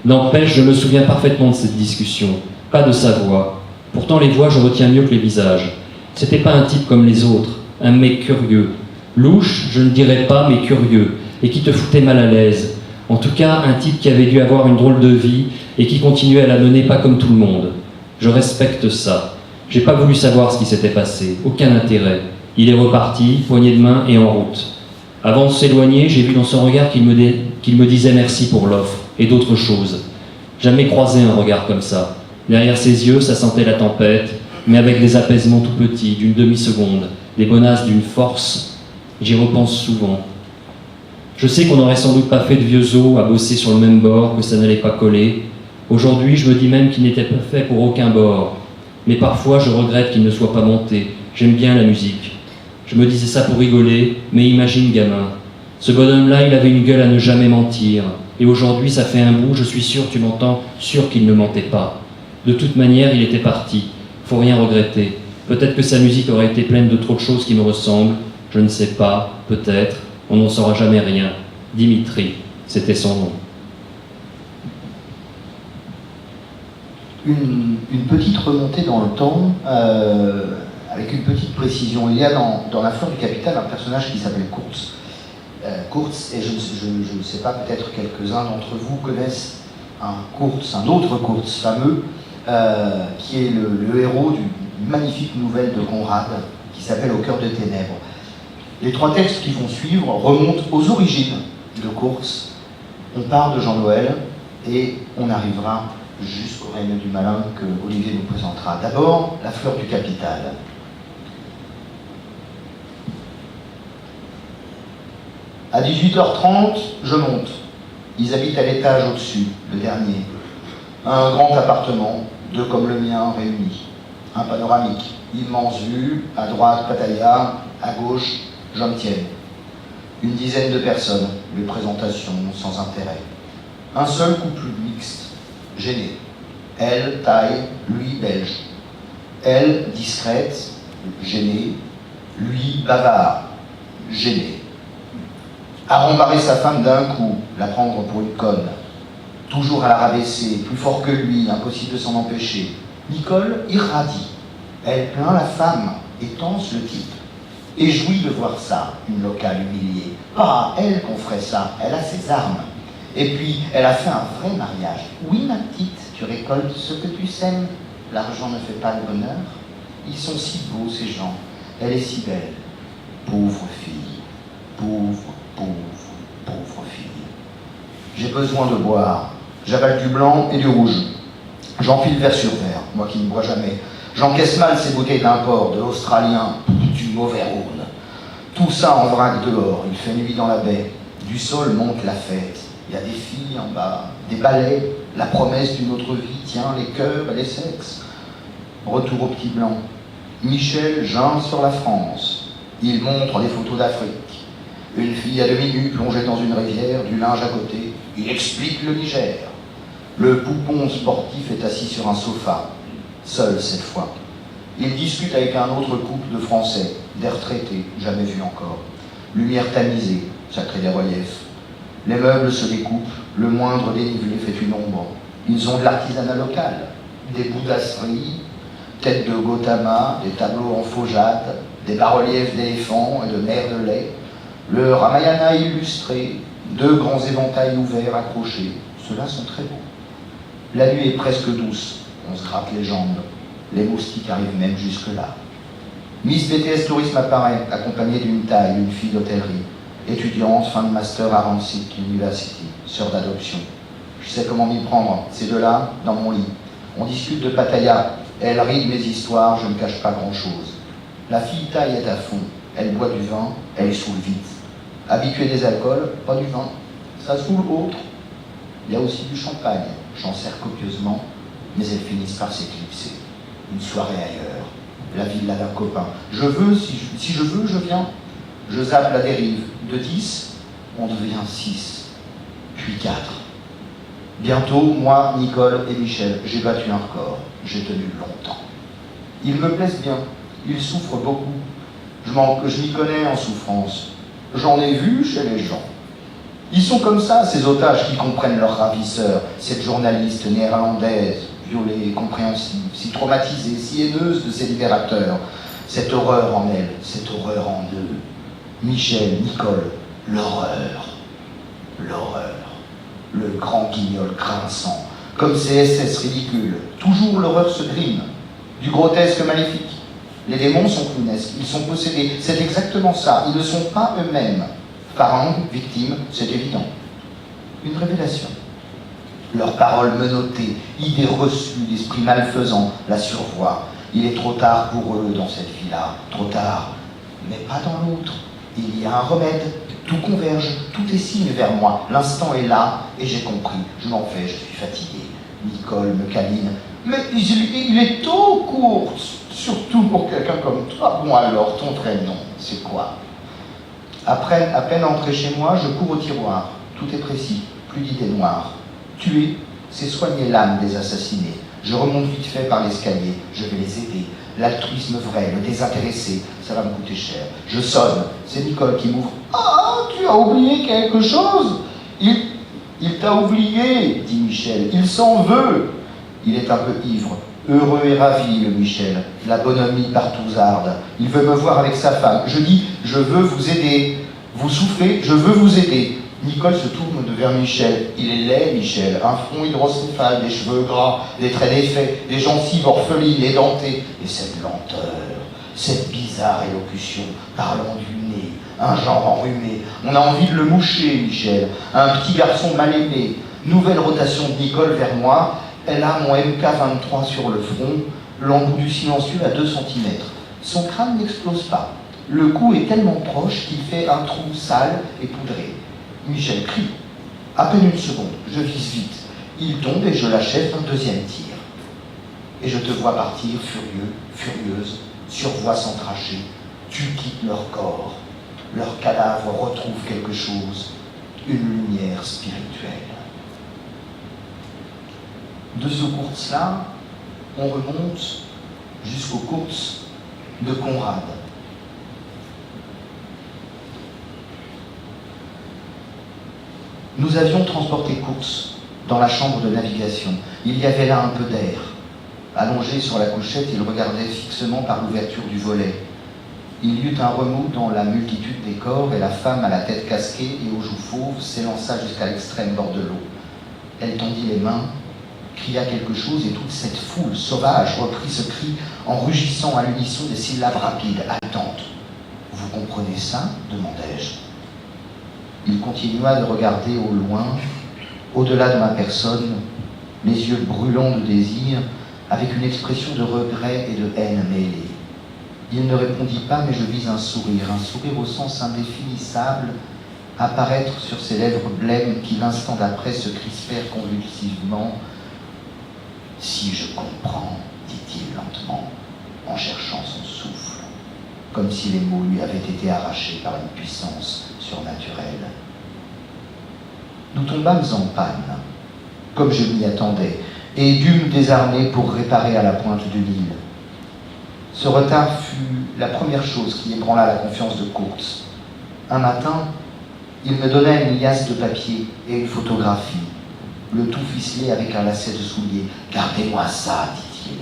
N'empêche, je me souviens parfaitement de cette discussion. Pas de sa voix. Pourtant, les voix, je retiens mieux que les visages. C'était pas un type comme les autres. Un mec curieux. Louche, je ne dirais pas, mais curieux. Et qui te foutait mal à l'aise. En tout cas, un type qui avait dû avoir une drôle de vie et qui continuait à la mener pas comme tout le monde. Je respecte ça. J'ai pas voulu savoir ce qui s'était passé, aucun intérêt. Il est reparti, poignée de main et en route. Avant de s'éloigner, j'ai vu dans son regard qu'il me disait merci pour l'offre et d'autres choses. Jamais croisé un regard comme ça. Derrière ses yeux, ça sentait la tempête, mais avec des apaisements tout petits, d'une demi-seconde, des bonasses d'une force. J'y repense souvent. Je sais qu'on n'aurait sans doute pas fait de vieux os à bosser sur le même bord, que ça n'allait pas coller. Aujourd'hui, je me dis même qu'il n'était pas fait pour aucun bord. Mais parfois, je regrette qu'il ne soit pas monté. J'aime bien la musique. Je me disais ça pour rigoler, mais imagine, gamin. Ce bonhomme-là, il avait une gueule à ne jamais mentir. Et aujourd'hui, ça fait un bout, je suis sûr, tu m'entends, sûr qu'il ne mentait pas. De toute manière, il était parti. Faut rien regretter. Peut-être que sa musique aurait été pleine de trop de choses qui me ressemblent. Je ne sais pas, peut-être. On n'en saura jamais rien. Dimitri, c'était son nom. Une petite remontée dans le temps, avec une petite précision. Il y a dans La Fleur du Capital un personnage qui s'appelle Kurtz. Kurtz, et je ne sais pas, peut-être quelques-uns d'entre vous connaissent un autre Kurtz fameux, qui est le héros d'une magnifique nouvelle de Conrad, qui s'appelle Au cœur des ténèbres. Les trois textes qui vont suivre remontent aux origines de Kurtz. On part de Jean Noël et on arrivera jusqu'au règne du malin que Olivier nous présentera. D'abord, La Fleur du Capital. À 18h30, je monte. Ils habitent à l'étage au-dessus, le dernier. Un grand appartement, deux comme le mien réunis. Un panoramique, immense vue, à droite Pattaya, à gauche Jomtien. Une dizaine de personnes, les présentations sans intérêt. Un seul couple mixte, gêné. Elle, taille, lui, belge. Elle, discrète, gênée. Lui, bavard, gêné. À rembarrer sa femme d'un coup, la prendre pour une conne. Toujours à la rabaisser, plus fort que lui, impossible de s'en empêcher. Nicole irradie. Elle plaint la femme et tense le type. Et jouit de voir ça, une locale humiliée. Pas à elle qu'on ferait ça, elle a ses armes. Et puis, elle a fait un vrai mariage. Oui, ma petite, tu récoltes ce que tu sèmes. L'argent ne fait pas le bonheur. Ils sont si beaux, ces gens. Elle est si belle. Pauvre fille. Pauvre, pauvre, pauvre fille. J'ai besoin de boire. J'avale du blanc et du rouge. J'enfile verre sur verre, moi qui ne bois jamais. J'encaisse mal ces bouteilles d'import, de l'Australien, du mauvais Rhône. Tout ça en vrac dehors, il fait nuit dans la baie. Du sol monte la fête. Il y a des filles en bas, des ballets, la promesse d'une autre vie, tiens, les cœurs et les sexes. Retour au petit blanc. Michel geint sur la France. Il montre les photos d'Afrique. Une fille à demi nue plongée dans une rivière, du linge à côté. Il explique le Niger. Le poupon sportif est assis sur un sofa, seul cette fois. Il discute avec un autre couple de Français, des retraités, jamais vus encore. Lumière tamisée, ça crée des reliefs. Les meubles se découpent, le moindre dénivelé fait une ombre. Ils ont de l'artisanat local. des boudasseries, têtes de Gautama, des tableaux en faux jade, des bas-reliefs d'éléphants et de mers de lait, le Ramayana illustré, 2 grands éventails ouverts accrochés. Ceux-là sont très beaux. La nuit est presque douce, on se gratte les jambes, les moustiques arrivent même jusque-là. Miss BTS Tourisme apparaît, accompagnée d'une taille, une fille d'hôtellerie, étudiante, fin de master à Rancid University, sœur d'adoption. Je sais comment m'y prendre, ces deux-là, dans mon lit. On discute de Pattaya, elle rit de mes histoires, je ne cache pas grand-chose. La fille taille est à fond, elle boit du vin, elle est saoule vite. Habituée des alcools, pas du vin, ça saoule autre. Il y a aussi du champagne, j'en sers copieusement, mais elles finissent par s'éclipser. Une soirée ailleurs, la villa d'un copain. Je veux, si je veux, je viens. Je zappe la dérive. De 10, on devient 6, puis 4. Bientôt, moi, Nicole et Michel, j'ai battu un record. J'ai tenu longtemps. Ils me plaisent bien. Ils souffrent beaucoup. Je m'y connais en souffrance. J'en ai vu chez les gens. Ils sont comme ça, ces otages qui comprennent leur ravisseur, cette journaliste néerlandaise, violée, compréhensive, si traumatisée, si haineuse de ses libérateurs. Cette horreur en elle, cette horreur en eux. Michel, Nicole, l'horreur. L'horreur. Le grand guignol grinçant, comme ces SS ridicules. Toujours l'horreur se grime, du grotesque maléfique. Les démons sont clownesques, ils sont possédés, c'est exactement ça, ils ne sont pas eux-mêmes. Parents, victimes, c'est évident. Une révélation. Leurs paroles menottées, idées reçues d'esprits malfaisants, la survoient. Il est trop tard pour eux dans cette vie-là, trop tard, mais pas dans l'autre. Il y a un remède, tout converge, tout est signe vers moi. L'instant est là et j'ai compris. Je m'en vais, je suis fatigué. Nicole me câline. Mais il est tôt, Kurt, surtout pour quelqu'un comme toi. Bon alors, ton prénom, c'est quoi? Après, à peine entré chez moi, je cours au tiroir. Tout est précis, plus d'idées noires. Tuer, c'est soigner l'âme des assassinés. Je remonte vite fait par l'escalier, je vais les aider. L'altruisme vrai, le désintéressé, ça va me coûter cher. Je sonne, c'est Nicole qui m'ouvre. « Ah, tu as oublié quelque chose ?»« Il t'a oublié, dit Michel, il s'en veut. » Il est un peu ivre, heureux et ravi, le Michel, la bonhomie partouzarde. Il veut me voir avec sa femme. Je dis, je veux vous aider. Vous souffrez, je veux vous aider. Nicole se tourne vers Michel. Il est laid, Michel, un front hydrocéphale, des cheveux gras, des traits défaits, des gencives orphelines, édentées. Et cette lenteur, cette bizarre élocution, parlant du nez, un genre enrhumé. On a envie de le moucher, Michel. Un petit garçon mal aimé. Nouvelle rotation de Nicole vers moi. Elle a mon MK23 sur le front, l'embout du silencieux à 2 cm. Son crâne n'explose pas. Le cou est tellement proche qu'il fait un trou sale et poudré. Michel crie. À peine une seconde, je vise vite. Il tombe et je l'achève un deuxième tir. Et je te vois partir furieux, furieuse, sur voie sans tracher. Tu quittes leur corps. Leurs cadavres retrouvent quelque chose, une lumière spirituelle. De ce Kurz-là, on remonte jusqu'au Kurz de Conrad. Nous avions transporté Kurz dans la chambre de navigation. Il y avait là un peu d'air. Allongé sur la couchette, il regardait fixement par l'ouverture du volet. Il y eut un remous dans la multitude des corps et la femme à la tête casquée et aux joues fauves s'élança jusqu'à l'extrême bord de l'eau. Elle tendit les mains, cria quelque chose et toute cette foule sauvage reprit ce cri en rugissant à l'unisson des syllabes rapides, haletantes. « Vous comprenez ça ?» demandai-je. Il continua de regarder au loin, au-delà de ma personne, les yeux brûlants de désir, avec une expression de regret et de haine mêlée. Il ne répondit pas, mais je vis un sourire au sens indéfinissable, apparaître sur ses lèvres blêmes qui l'instant d'après se crispèrent convulsivement. « Si je comprends, dit-il lentement, en cherchant son souffle, comme si les mots lui avaient été arrachés par une puissance surnaturelle. Nous tombâmes en panne, comme je m'y attendais, et dûmes désarmer pour réparer à la pointe du Nil. Ce retard fut la première chose qui ébranla la confiance de Kurz. Un matin, il me donna une liasse de papier et une photographie. le tout ficelé avec un lacet de soulier. « Gardez-moi ça, dit-il.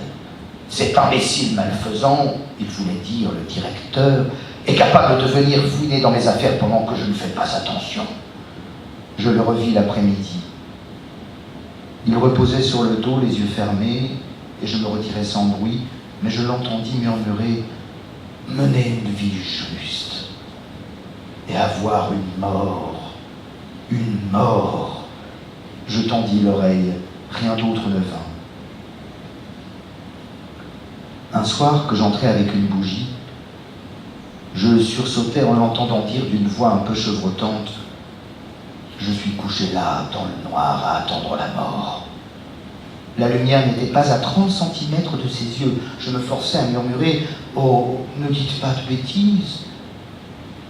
Cet imbécile malfaisant, il voulait dire le directeur, est capable de venir fouiner dans mes affaires pendant que je ne fais pas attention. » Je le revis l'après-midi. Il reposait sur le dos, les yeux fermés, et je me retirais sans bruit, mais je l'entendis murmurer « Mener une vie juste et avoir une mort, une mort. » Je tendis l'oreille, rien d'autre ne vint. Un soir que j'entrais avec une bougie, je sursautais en l'entendant dire d'une voix un peu chevrotante « Je suis couché là, dans le noir, à attendre la mort. » La lumière n'était pas à 30 cm de ses yeux. Je me forçais à murmurer « Oh, ne dites pas de bêtises !»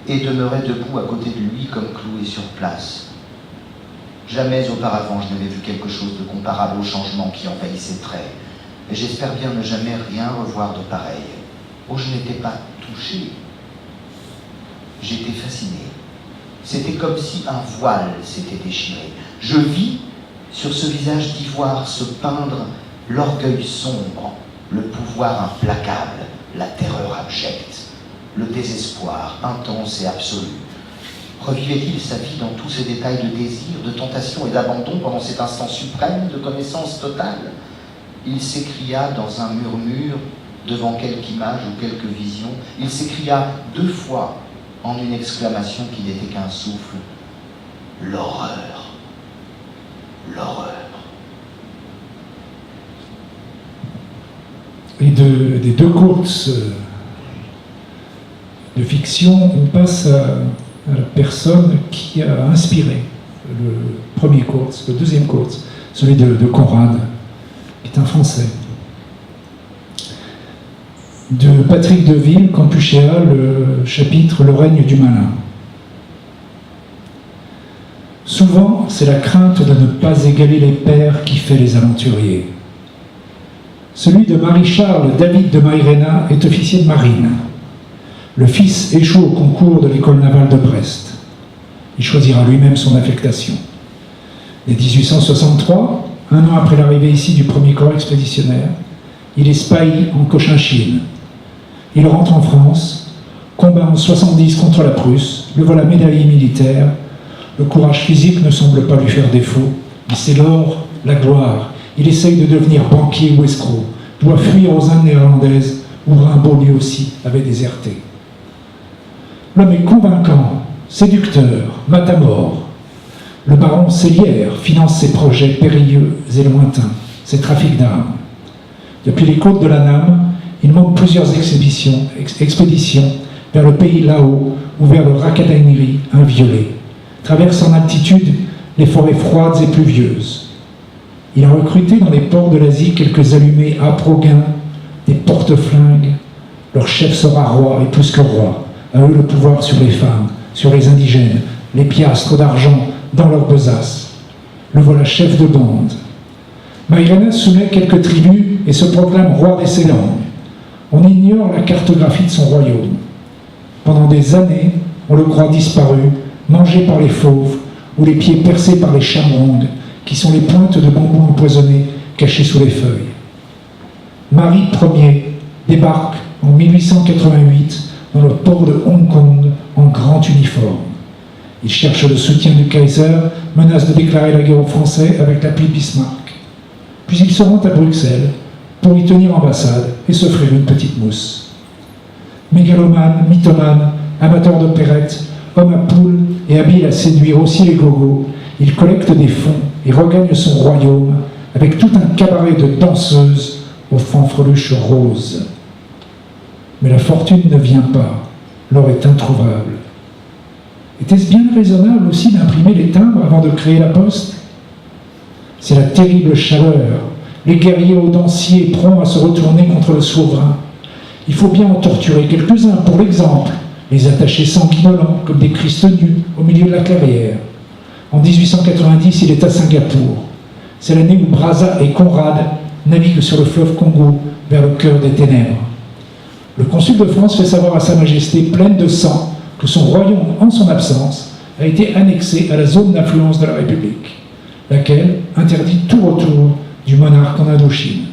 et demeurais debout à côté de lui comme cloué sur place. Jamais auparavant je n'avais vu quelque chose de comparable au changement qui envahit ses traits. Et j'espère bien ne jamais rien revoir de pareil. Oh, je n'étais pas touché. J'étais fasciné. C'était comme si un voile s'était déchiré. Je vis sur ce visage d'ivoire se peindre l'orgueil sombre, le pouvoir implacable, la terreur abjecte, le désespoir intense et absolu. Revivait-il sa vie dans tous ces détails de désir, de tentation et d'abandon pendant cet instant suprême de connaissance totale? Il s'écria dans un murmure devant quelque image ou quelque vision. Il s'écria 2 fois en une exclamation qui n'était qu'un souffle. L'horreur. L'horreur. Et des 2 courses de fiction, on passe à la personne qui a inspiré le premier course, le deuxième course, celui de Conrad, qui est un Français. De Patrick Deville, Campuchéa, le chapitre « Le règne du malin ». Souvent, c'est la crainte de ne pas égaler les pères qui fait les aventuriers. Celui de Marie-Charles David de Mairena est officier de marine. Le fils échoue au concours de l'école navale de Brest. Il choisira lui-même son affectation. Dès 1863, un an après l'arrivée ici du premier corps expéditionnaire, il est spahi en Cochinchine. Il rentre en France, combat en 70 contre la Prusse, le voilà médaillé militaire. Le courage physique ne semble pas lui faire défaut, mais c'est l'or, la gloire. Il essaye de devenir banquier ou escroc, doit fuir aux Indes néerlandaises, où Rimbaud lui aussi avait déserté. L'homme est convaincant, séducteur, matamore. Le baron Sellière finance ses projets périlleux et lointains, ses trafics d'armes. Depuis les côtes de la Nam, il monte plusieurs expéditions vers le pays Lao ou vers le Rakatainiri inviolé, traverse en altitude les forêts froides et pluvieuses. Il a recruté dans les ports de l'Asie quelques allumés aproguins, des porte-flingues. Leur chef sera roi et plus que roi. À eux le pouvoir sur les femmes, sur les indigènes, les piastres d'argent dans leur besace. Le voilà chef de bande. Mairena soumet quelques tribus et se proclame roi des Ceylangues. On ignore la cartographie de son royaume. Pendant des années, on le croit disparu, mangé par les fauves ou les pieds percés par les chamrongs, qui sont les pointes de bambou empoisonnées cachées sous les feuilles. Marie Ier débarque en 1888 dans le port de Hong Kong en grand uniforme. Il cherche le soutien du Kaiser, menace de déclarer la guerre aux Français avec l'appui de Bismarck. Puis il se rend à Bruxelles pour y tenir ambassade et s'offrir une petite mousse. Mégalomane, mythomane, amateur d'opérette, homme à poule et habile à séduire aussi les gogos, il collecte des fonds et regagne son royaume avec tout un cabaret de danseuses aux fanfreluches roses. Mais la fortune ne vient pas, l'or est introuvable. Était-ce bien raisonnable aussi d'imprimer les timbres avant de créer la poste? C'est la terrible chaleur, les guerriers audanciers prompts à se retourner contre le souverain. Il faut bien en torturer quelques-uns pour l'exemple, les attacher sanguinolents comme des Christ nus au milieu de la clairière. En 1890, il est à Singapour. C'est l'année où Brazza et Conrad naviguent sur le fleuve Congo vers le cœur des ténèbres. Le consul de France fait savoir à Sa Majesté, pleine de sang, que son royaume, en son absence, a été annexé à la zone d'influence de la République. laquelle interdit tout retour du monarque en Indochine.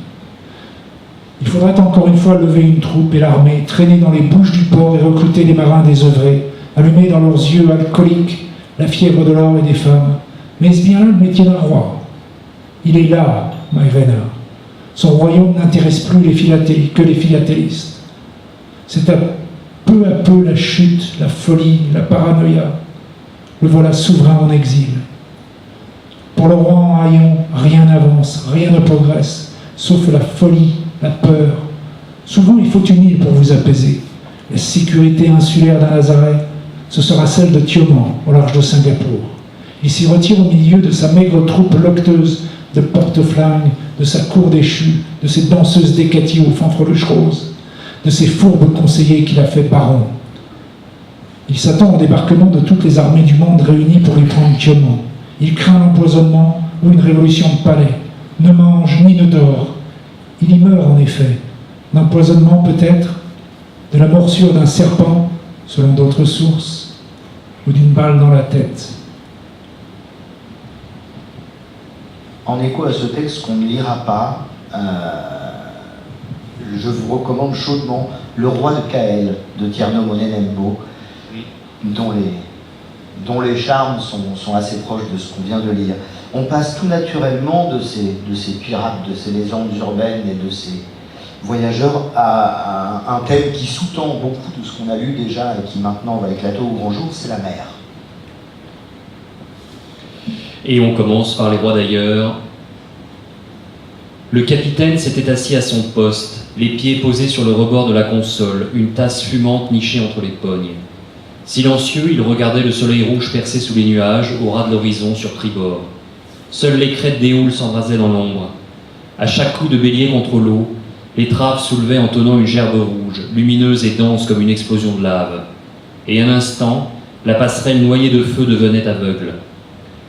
Il faudrait encore une fois lever une troupe et l'armée, traîner dans les bouches du port et recruter les marins désœuvrés, allumer dans leurs yeux alcooliques la fièvre de l'or et des femmes. Mais est-ce bien là le métier d'un roi? Il est là, Maïvenna. Son royaume n'intéresse plus que les philatélistes. C'est à peu la chute, la folie, la paranoïa. Le voilà souverain en exil. Pour le roi en haillons, rien n'avance, rien ne progresse, sauf la folie, la peur. Souvent, il faut une île pour vous apaiser. La sécurité insulaire d'un Lazaret, ce sera celle de Tioman, au large de Singapour. Il s'y retire au milieu de sa maigre troupe locteuse de porte-flingues, de sa cour déchue, de ses danseuses d'Hécatie au fanfreluche rose, de ses fourbes conseillers qu'il a fait baron. Il s'attend au débarquement de toutes les armées du monde réunies pour lui prendre Tioman. Il craint l'empoisonnement ou une révolution de palais. Ne mange ni ne dort. Il y meurt en effet. D'empoisonnement peut-être, de la morsure d'un serpent, selon d'autres sources, ou d'une balle dans la tête. En écho à ce texte qu'on ne lira pas, je vous recommande chaudement Le Roi de Kael de Tierno Monelembo, dont les charmes sont assez proches de ce qu'on vient de lire. On passe tout naturellement de ces pirates, de ces légendes urbaines et de ces voyageurs à un thème qui sous-tend beaucoup de ce qu'on a lu déjà et qui maintenant va éclater au grand jour, c'est la mer. Et on commence par les rois d'ailleurs. Le capitaine s'était assis à son poste, les pieds posés sur le rebord de la console, une tasse fumante nichée entre les pognes. Silencieux, il regardait le soleil rouge percé sous les nuages, au ras de l'horizon sur tribord. Seules les crêtes des houles s'embrasaient dans l'ombre. À chaque coup de bélier contre l'eau, les traves soulevaient en tonnant une gerbe rouge, lumineuse et dense comme une explosion de lave. Et un instant, la passerelle noyée de feu devenait aveugle.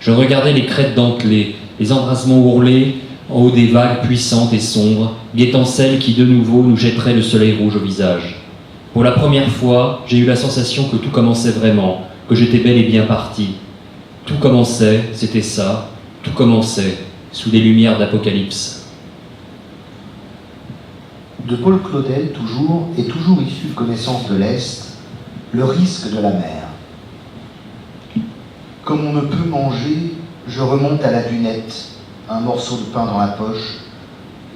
Je regardais les crêtes dentelées, les embrasements ourlés en haut des vagues puissantes et sombres, guettant celles qui de nouveau nous jetteraient le soleil rouge au visage. Pour la première fois, j'ai eu la sensation que tout commençait vraiment, que j'étais bel et bien parti. Tout commençait, c'était ça, tout commençait, sous des lumières d'apocalypse. De Paul Claudel, toujours issu de connaissance de l'Est, le risque de la mer. Comme on ne peut manger, je remonte à la dunette, un morceau de pain dans la poche,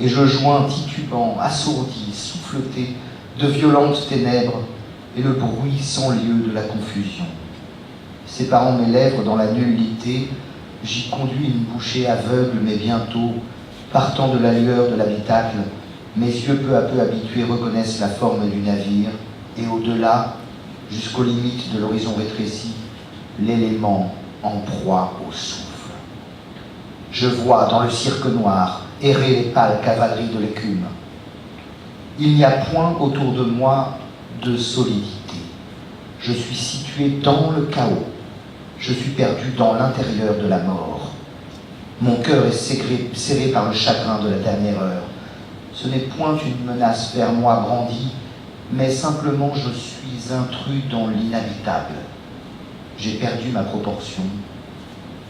et je joins titubant, assourdi, souffleté, de violentes ténèbres et le bruit sans lieu de la confusion. Séparant mes lèvres dans la nullité, j'y conduis une bouchée aveugle, mais bientôt, partant de la lueur de l'habitacle, mes yeux peu à peu habitués reconnaissent la forme du navire, et au-delà, jusqu'aux limites de l'horizon rétréci, l'élément en proie au souffle. Je vois dans le cirque noir errer les pâles cavaleries de l'écume. Il n'y a point autour de moi de solidité. Je suis situé dans le chaos. Je suis perdu dans l'intérieur de la mort. Mon cœur est serré par le chagrin de la dernière heure. Ce n'est point une menace vers moi brandie, mais simplement je suis intrus dans l'inhabitable. J'ai perdu ma proportion.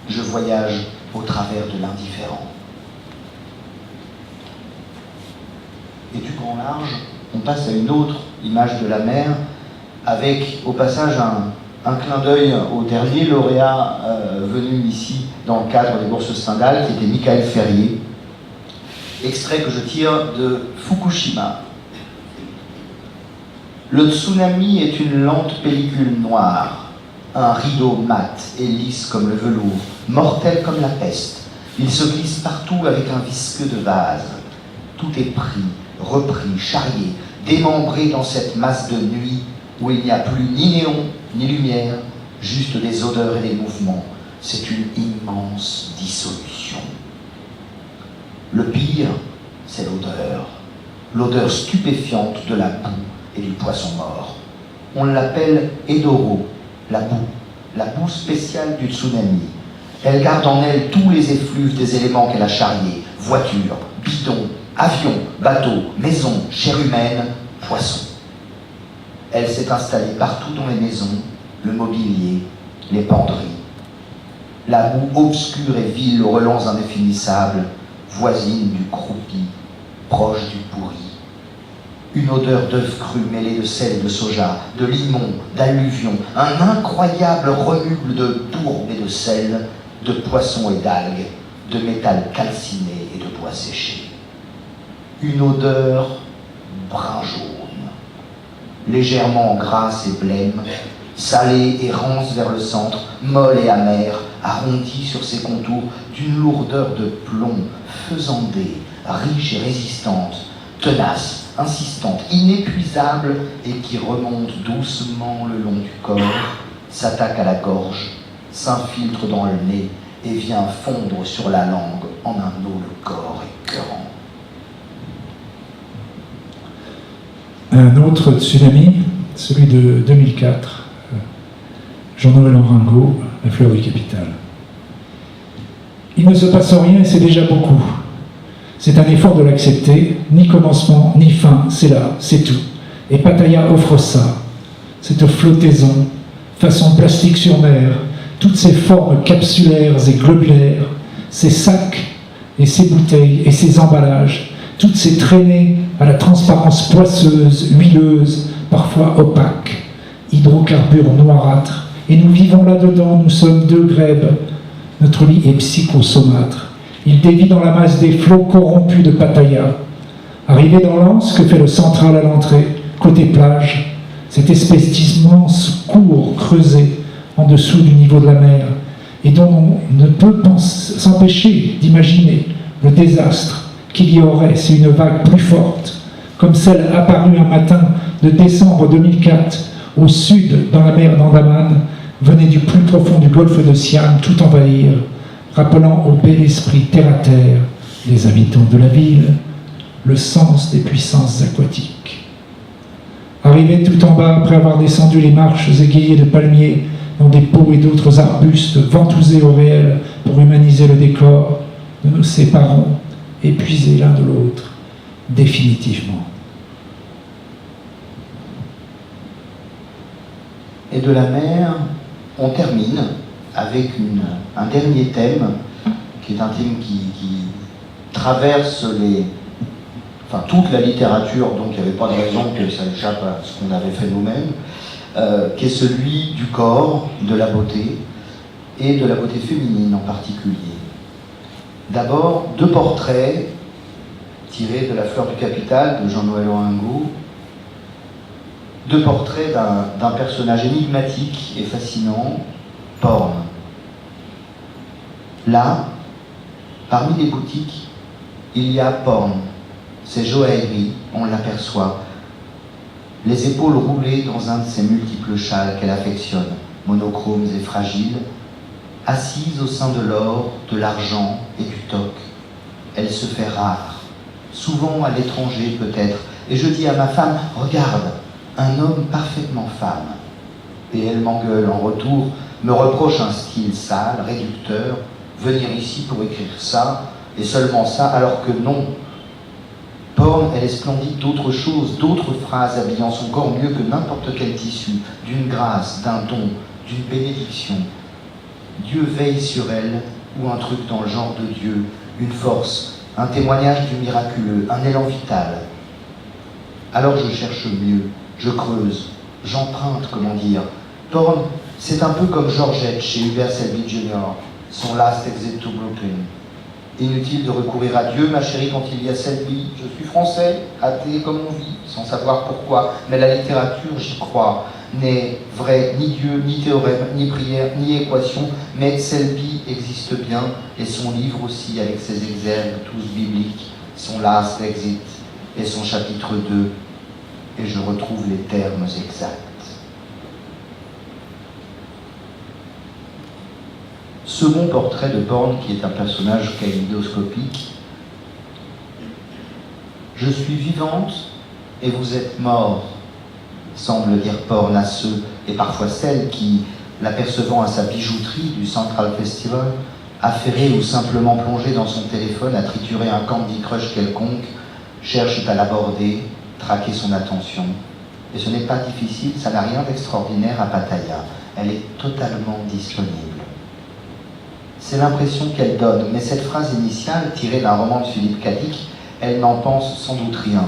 Je voyage au travers de l'indifférent. Et du grand large, on passe à une autre image de la mer, avec au passage un clin d'œil au dernier lauréat venu ici dans le cadre des bourses Stendhal, qui était Michael Ferrier. Extrait que je tire de Fukushima. Le tsunami est une lente pellicule noire, un rideau mat et lisse comme le velours, mortel comme la peste. Il se glisse partout avec un visqueux de vase. Tout est pris, repris, charrié, démembré dans cette masse de nuit où il n'y a plus ni néon, ni lumière, juste des odeurs et des mouvements. C'est une immense dissolution. Le pire, c'est l'odeur stupéfiante de la boue et du poisson mort. On l'appelle Edoro, la boue spéciale du tsunami. Elle garde en elle tous les effluves des éléments qu'elle a charriés, voitures, bidons, avions, bateaux, maisons, chair humaine, poissons. Elle s'est installée partout dans les maisons, le mobilier, les penderies. La boue obscure et vile aux relents indéfinissables, voisine du croupi, proche du pourri. Une odeur d'œuf cru mêlée de sel et de soja, de limon, d'alluvion, un incroyable remue de tourbe et de sel, de poissons et d'algues, de métal calciné et de bois séché. Une odeur brun jaune, légèrement grasse et blême, salée et rance vers le centre, molle et amère, arrondie sur ses contours d'une lourdeur de plomb, faisandée, riche et résistante, tenace, insistante, inépuisable et qui remonte doucement le long du corps, s'attaque à la gorge, s'infiltre dans le nez et vient fondre sur la langue en un eau le corps écœurant. Un autre tsunami, celui de 2004, Jean-Noël Ringot, La fleur du capital. Il ne se passe rien et c'est déjà beaucoup. C'est un effort de l'accepter, ni commencement, ni fin, c'est là, c'est tout. Et Pattaya offre ça, cette flottaison, façon plastique sur mer, toutes ces formes capsulaires et globulaires, ces sacs et ces bouteilles et ces emballages, toutes ces traînées à la transparence poisseuse, huileuse, parfois opaque, hydrocarbures noirâtres, et nous vivons là-dedans, nous sommes deux grèbes, notre lit est psychosaumâtre. Il dévie dans la masse des flots corrompus de Pattaya. Arrivé dans l'anse, que fait le central à l'entrée, côté plage, cette espèce d'immense cour creusée en dessous du niveau de la mer, et dont on ne peut s'empêcher d'imaginer le désastre qu'il y aurait si une vague plus forte, comme celle apparue un matin de décembre 2004 au sud dans la mer d'Andaman, venait du plus profond du golfe de Siam tout envahir, rappelant au bel esprit terre-à-terre les habitants de la ville, le sens des puissances aquatiques. Arrivé tout en bas, après avoir descendu les marches égayées de palmiers dans des pots et d'autres arbustes ventousés au réel pour humaniser le décor, nous nous séparons, épuisés l'un de l'autre, définitivement. Et de la mer, on termine avec un dernier thème, qui est un thème qui traverse toute la littérature, donc il n'y avait pas de raison que ça échappe à ce qu'on avait fait nous-mêmes, qui est celui du corps, de la beauté, et de la beauté féminine en particulier. D'abord, deux portraits tirés de La fleur du capital de Jean-Noël Ringot, deux portraits d'un personnage énigmatique et fascinant, Porn. Là, parmi les boutiques, il y a Porn, ses joailleries, on l'aperçoit, les épaules roulées dans un de ces multiples châles qu'elle affectionne, monochromes et fragiles, assise au sein de l'or, de l'argent et du toc. Elle se fait rare, souvent à l'étranger peut-être, et je dis à ma femme, regarde, un homme parfaitement femme. Et elle m'engueule en retour, me reproche un style sale, réducteur, venir ici pour écrire ça, et seulement ça, alors que non. Porn, elle est splendide d'autres choses, d'autres phrases habillant son corps mieux que n'importe quel tissu, d'une grâce, d'un don, d'une bénédiction. Dieu veille sur elle, ou un truc dans le genre de Dieu, une force, un témoignage du miraculeux, un élan vital. Alors je cherche mieux, je creuse, j'emprunte, comment dire. Porn, c'est un peu comme Georgette chez Hubert Selby Jr., son Last Exit to Brooklyn. Inutile de recourir à Dieu, ma chérie, quand il y a Selby. Je suis français, athée comme on vit, sans savoir pourquoi, mais la littérature, j'y crois, n'est vrai ni Dieu, ni théorème, ni prière, ni équation, mais Selby existe bien, et son livre aussi, avec ses exergues tous bibliques, son Last Exit et son chapitre 2, et je retrouve les termes exacts. Second portrait de Porn, qui est un personnage kaléidoscopique. Je suis vivante et vous êtes morts, semble dire Porn à ceux, et parfois celles qui, l'apercevant à sa bijouterie du Central Festival, affairée ou simplement plongée dans son téléphone à triturer un Candy Crush quelconque, cherchent à l'aborder, traquer son attention. Et ce n'est pas difficile, ça n'a rien d'extraordinaire à Pattaya. Elle est totalement disponible. C'est l'impression qu'elle donne, mais cette phrase initiale, tirée d'un roman de Philippe Cadic, elle n'en pense sans doute rien.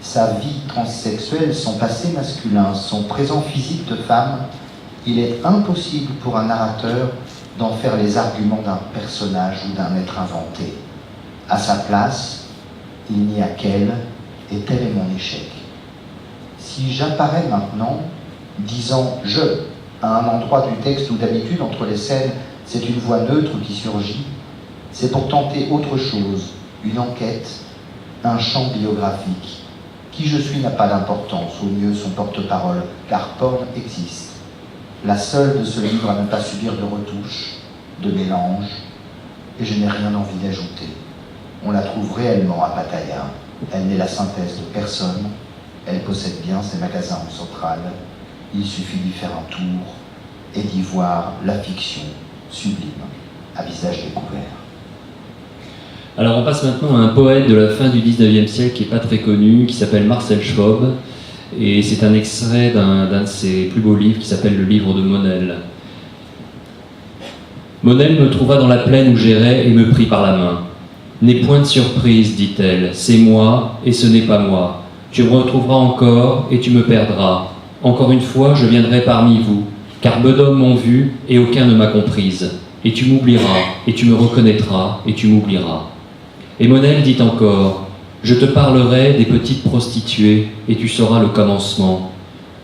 Sa vie transsexuelle, son passé masculin, son présent physique de femme, il est impossible pour un narrateur d'en faire les arguments d'un personnage ou d'un être inventé. À sa place, il n'y a qu'elle, et tel est mon échec. Si j'apparais maintenant, disant « je » à un endroit du texte où d'habitude, entre les scènes, c'est une voix neutre qui surgit, c'est pour tenter autre chose, une enquête, un champ biographique. Qui je suis n'a pas d'importance, au mieux son porte-parole, car Porn existe. La seule de ce livre à ne pas subir de retouches, de mélange, et je n'ai rien envie d'ajouter. On la trouve réellement à Pattaya. Elle n'est la synthèse de personne. Elle possède bien ses magasins en centrale. Il suffit d'y faire un tour et d'y voir la fiction sublime, à visage découvert. Alors on passe maintenant à un poète de la fin du 19e siècle qui n'est pas très connu, qui s'appelle Marcel Schwob, et c'est un extrait d'un de ses plus beaux livres qui s'appelle le livre de Monel. Monel me trouva dans la plaine où j'errais et me prit par la main. « N'aie point de surprise, dit-elle, c'est moi et ce n'est pas moi. Tu me retrouveras encore et tu me perdras. Encore une fois, je viendrai parmi vous, car peu d'hommes m'ont vu et aucun ne m'a comprise. Et tu m'oublieras, et tu me reconnaîtras, et tu m'oublieras. » Et Monel dit encore, « Je te parlerai des petites prostituées, et tu sauras le commencement. »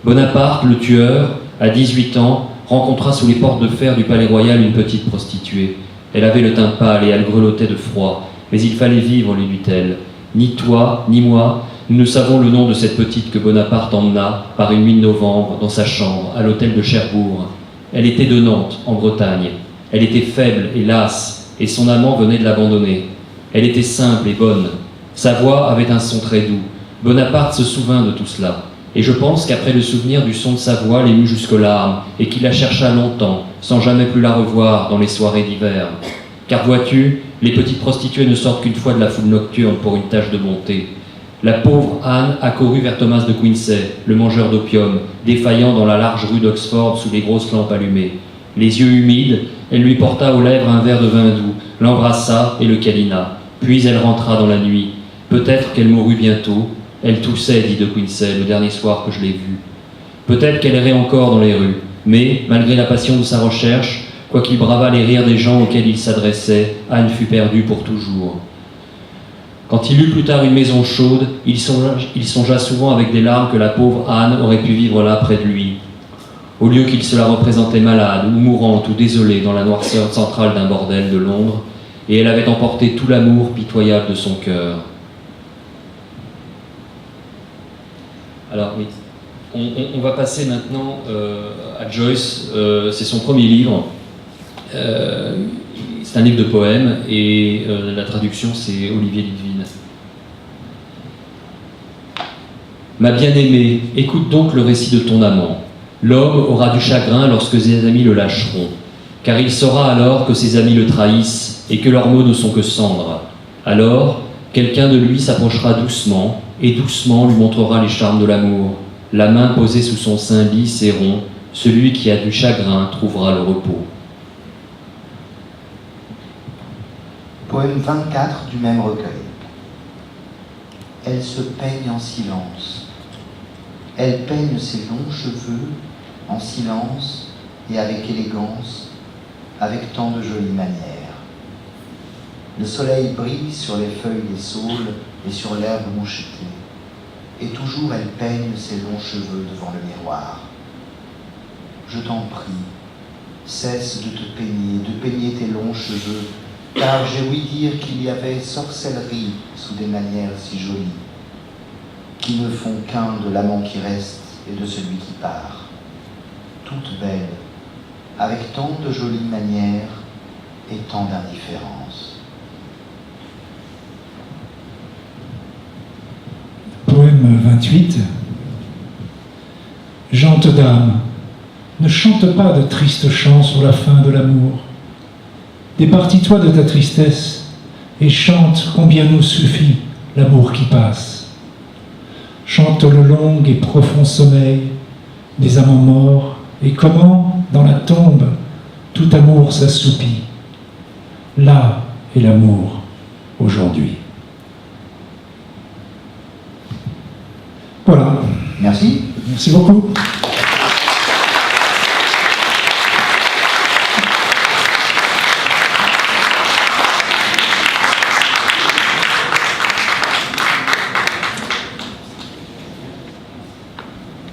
Bonaparte, le tueur, à 18 ans, rencontra sous les portes de fer du Palais Royal une petite prostituée. Elle avait le teint pâle et elle grelottait de froid. « Mais il fallait vivre, lui dit-elle. Ni toi, ni moi, nous ne savons le nom de cette petite que Bonaparte emmena, par une nuit de novembre, dans sa chambre, à l'hôtel de Cherbourg. Elle était de Nantes, en Bretagne. Elle était faible et lasse, et son amant venait de l'abandonner. Elle était simple et bonne. Sa voix avait un son très doux. Bonaparte se souvint de tout cela. Et je pense qu'après le souvenir du son de sa voix l'émut jusqu'aux larmes, et qu'il la chercha longtemps, sans jamais plus la revoir dans les soirées d'hiver. Car vois-tu, les petites prostituées ne sortent qu'une fois de la foule nocturne pour une tâche de bonté. La pauvre Anne accourut vers Thomas de Quincy, le mangeur d'opium, défaillant dans la large rue d'Oxford sous les grosses lampes allumées. Les yeux humides, elle lui porta aux lèvres un verre de vin doux, l'embrassa et le câlina. Puis elle rentra dans la nuit. Peut-être qu'elle mourut bientôt. Elle toussait, dit de Quincy, le dernier soir que je l'ai vue. Peut-être qu'elle errait encore dans les rues, mais, malgré la passion de sa recherche, quoiqu'il bravât les rires des gens auxquels il s'adressait, Anne fut perdue pour toujours. Quand il eut plus tard une maison chaude, il songea souvent avec des larmes que la pauvre Anne aurait pu vivre là près de lui, au lieu qu'il se la représentait malade ou mourante ou désolée dans la noirceur centrale d'un bordel de Londres, et elle avait emporté tout l'amour pitoyable de son cœur. Alors, oui, on va passer maintenant à Joyce. C'est son premier livre. C'est un livre de poèmes et la traduction c'est Olivier Litvin. Ma bien-aimée, écoute donc le récit de ton amant. L'homme aura du chagrin lorsque ses amis le lâcheront, car il saura alors que ses amis le trahissent et que leurs mots ne sont que cendres. Alors, quelqu'un de lui s'approchera doucement et doucement lui montrera les charmes de l'amour. La main posée sous son sein lisse et rond, celui qui a du chagrin trouvera le repos. Poème 24 du même recueil. Elle se peigne en silence. Elle peigne ses longs cheveux en silence et avec élégance, avec tant de jolies manières. Le soleil brille sur les feuilles des saules et sur l'herbe mouchetée. Et toujours elle peigne ses longs cheveux devant le miroir. Je t'en prie, cesse de te peigner tes longs cheveux, car j'ai ouï dire qu'il y avait sorcellerie sous des manières si jolies, qui ne font qu'un de l'amant qui reste et de celui qui part. Toute belle, avec tant de jolies manières et tant d'indifférence. Poème 28. Gente d'âme, ne chante pas de tristes chants sur la fin de l'amour. Départis-toi de ta tristesse et chante combien nous suffit l'amour qui passe. Chante le long et profond sommeil des amants morts et comment, dans la tombe, tout amour s'assoupit Là est l'amour aujourd'hui. Voilà. Merci. Merci beaucoup.